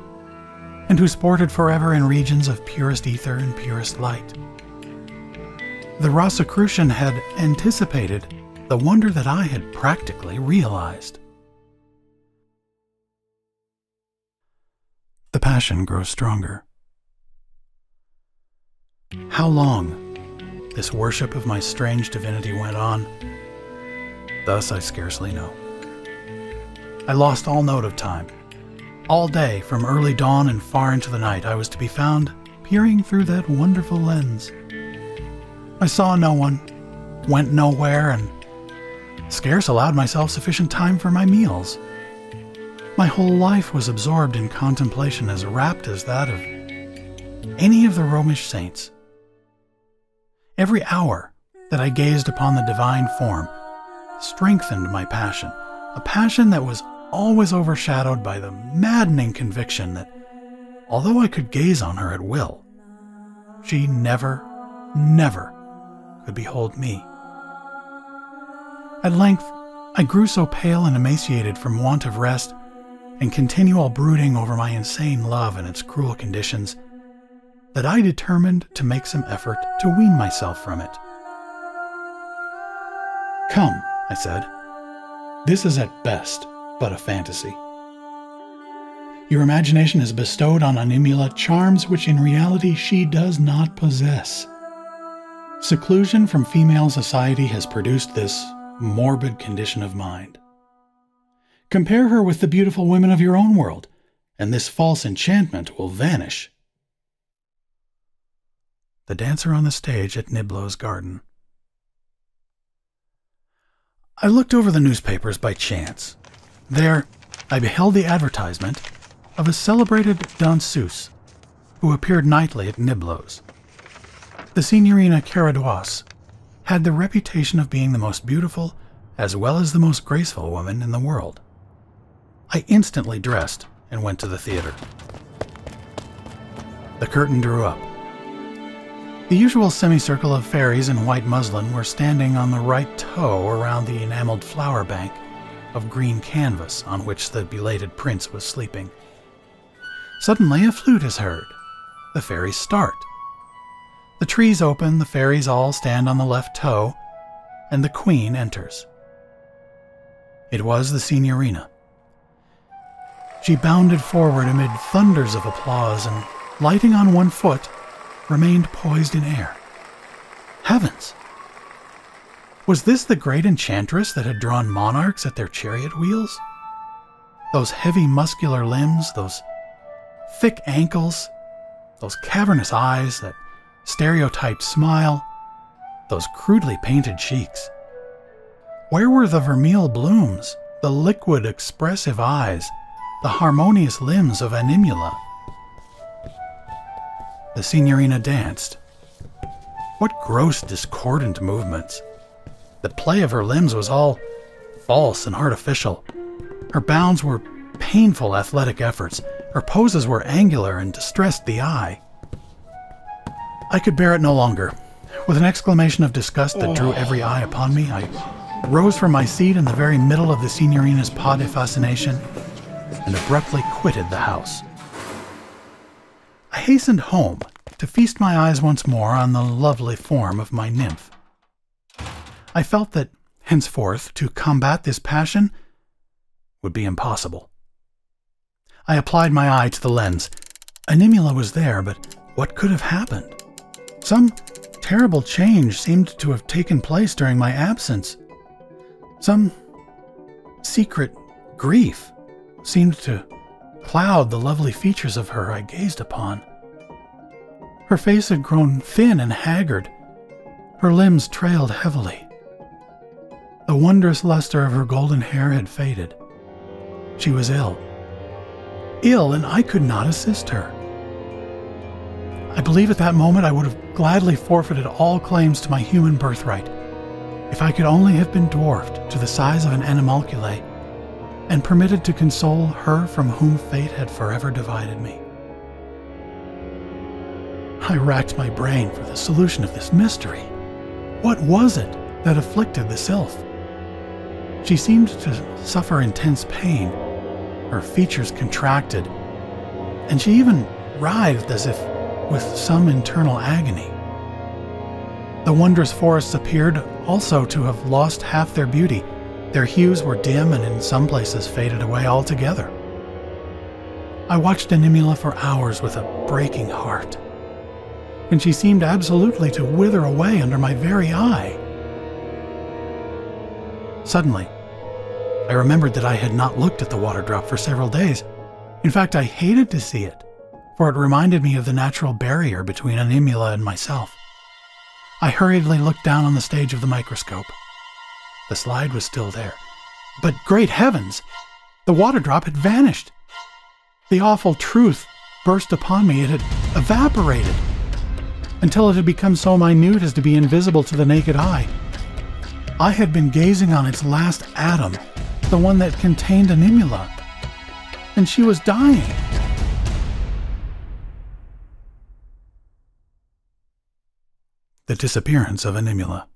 and who sported forever in regions of purest ether and purest light. The Rosicrucian had anticipated the wonder that I had practically realized. The passion grows stronger. How long this worship of my strange divinity went on, thus I scarcely know. I lost all note of time. All day, from early dawn and far into the night, I was to be found peering through that wonderful lens. I saw no one, went nowhere, and scarce allowed myself sufficient time for my meals. My whole life was absorbed in contemplation as rapt as that of any of the Romish saints. Every hour that I gazed upon the divine form strengthened my passion, a passion that was always overshadowed by the maddening conviction that, although I could gaze on her at will, she never could behold me. At length, I grew so pale and emaciated from want of rest and continual brooding over my insane love and its cruel conditions, that I determined to make some effort to wean myself from it. "Come," I said, "this is at best but a fantasy. Your imagination has bestowed on Animula charms which in reality she does not possess. Seclusion from female society has produced this morbid condition of mind. Compare her with the beautiful women of your own world, and this false enchantment will vanish." The dancer on the stage at Niblo's garden. I looked over the newspapers by chance. There, I beheld the advertisement of a celebrated danseuse who appeared nightly at Niblo's. The Signorina Caradois had the reputation of being the most beautiful as well as the most graceful woman in the world. I instantly dressed and went to the theater. The curtain drew up. The usual semicircle of fairies in white muslin were standing on the right toe around the enameled flower bank of green canvas on which the belated prince was sleeping. Suddenly a flute is heard. The fairies start. The trees open, the fairies all stand on the left toe, and the queen enters. It was the Signorina. She bounded forward amid thunders of applause and, lighting on one foot, remained poised in air. Heavens! Was this the great enchantress that had drawn monarchs at their chariot wheels? Those heavy muscular limbs, those thick ankles, those cavernous eyes, that stereotyped smile, those crudely painted cheeks. Where were the vermeil blooms, the liquid expressive eyes, the harmonious limbs of Animula? The signorina danced. What gross, discordant movements! The play of her limbs was all false and artificial. Her bounds were painful athletic efforts. Her poses were angular and distressed the eye. I could bear it no longer. With an exclamation of disgust that drew every eye upon me, I rose from my seat in the very middle of the signorina's pas de fascination and abruptly quitted the house. I hastened home to feast my eyes once more on the lovely form of my nymph. I felt that, henceforth, to combat this passion would be impossible. I applied my eye to the lens. Animula was there, but what could have happened? Some terrible change seemed to have taken place during my absence. Some secret grief seemed to cloud the lovely features of her I gazed upon. Her face had grown thin and haggard. Her limbs trailed heavily. The wondrous luster of her golden hair had faded. She was ill. Ill, and I could not assist her. I believe at that moment I would have gladly forfeited all claims to my human birthright if I could only have been dwarfed to the size of an animalcule and permitted to console her from whom fate had forever divided me. I racked my brain for the solution of this mystery. What was it that afflicted the sylph? She seemed to suffer intense pain. Her features contracted, and she even writhed as if with some internal agony. The wondrous forests appeared also to have lost half their beauty. Their hues were dim and in some places faded away altogether. I watched Animula for hours with a breaking heart, and she seemed absolutely to wither away under my very eye. Suddenly, I remembered that I had not looked at the water drop for several days. In fact, I hated to see it, for it reminded me of the natural barrier between Animula and myself. I hurriedly looked down on the stage of the microscope. The slide was still there, but great heavens! The water drop had vanished. The awful truth burst upon me. It had evaporated until it had become so minute as to be invisible to the naked eye. I had been gazing on its last atom, the one that contained Animula, and she was dying. The disappearance of Animula.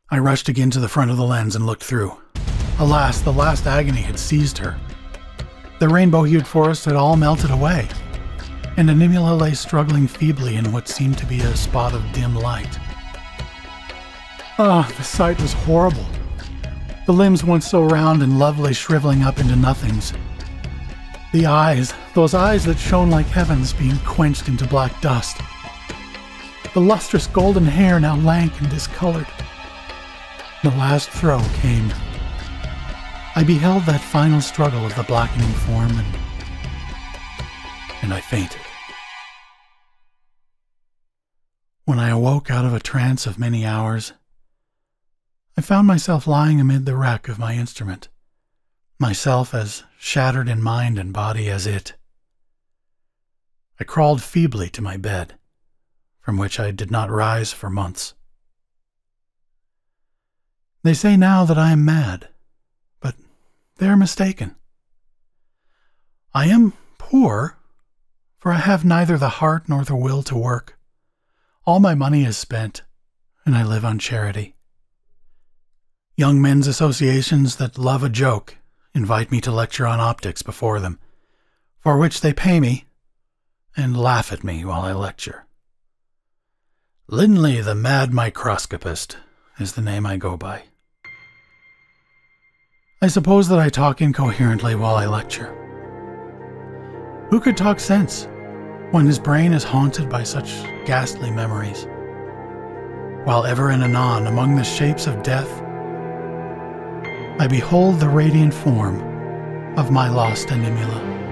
I rushed again to the front of the lens and looked through. Alas, the last agony had seized her. The rainbow-hued forest had all melted away, and Animula lay struggling feebly in what seemed to be a spot of dim light. Ah, the sight was horrible. The limbs once so round and lovely shriveling up into nothings. The eyes, those eyes that shone like heavens, being quenched into black dust. The lustrous golden hair now lank and discolored. The last throe came. I beheld that final struggle of the blackening form, and I fainted. When I awoke out of a trance of many hours, I found myself lying amid the wreck of my instrument, myself as shattered in mind and body as it. I crawled feebly to my bed, from which I did not rise for months. They say now that I am mad, but they are mistaken. I am poor, for I have neither the heart nor the will to work. All my money is spent, and I live on charity. Young men's associations that love a joke invite me to lecture on optics before them, for which they pay me and laugh at me while I lecture. Linley the Mad Microscopist is the name I go by. I suppose that I talk incoherently while I lecture. Who could talk sense when his brain is haunted by such ghastly memories? While ever and anon among the shapes of death, I behold the radiant form of my lost Animula.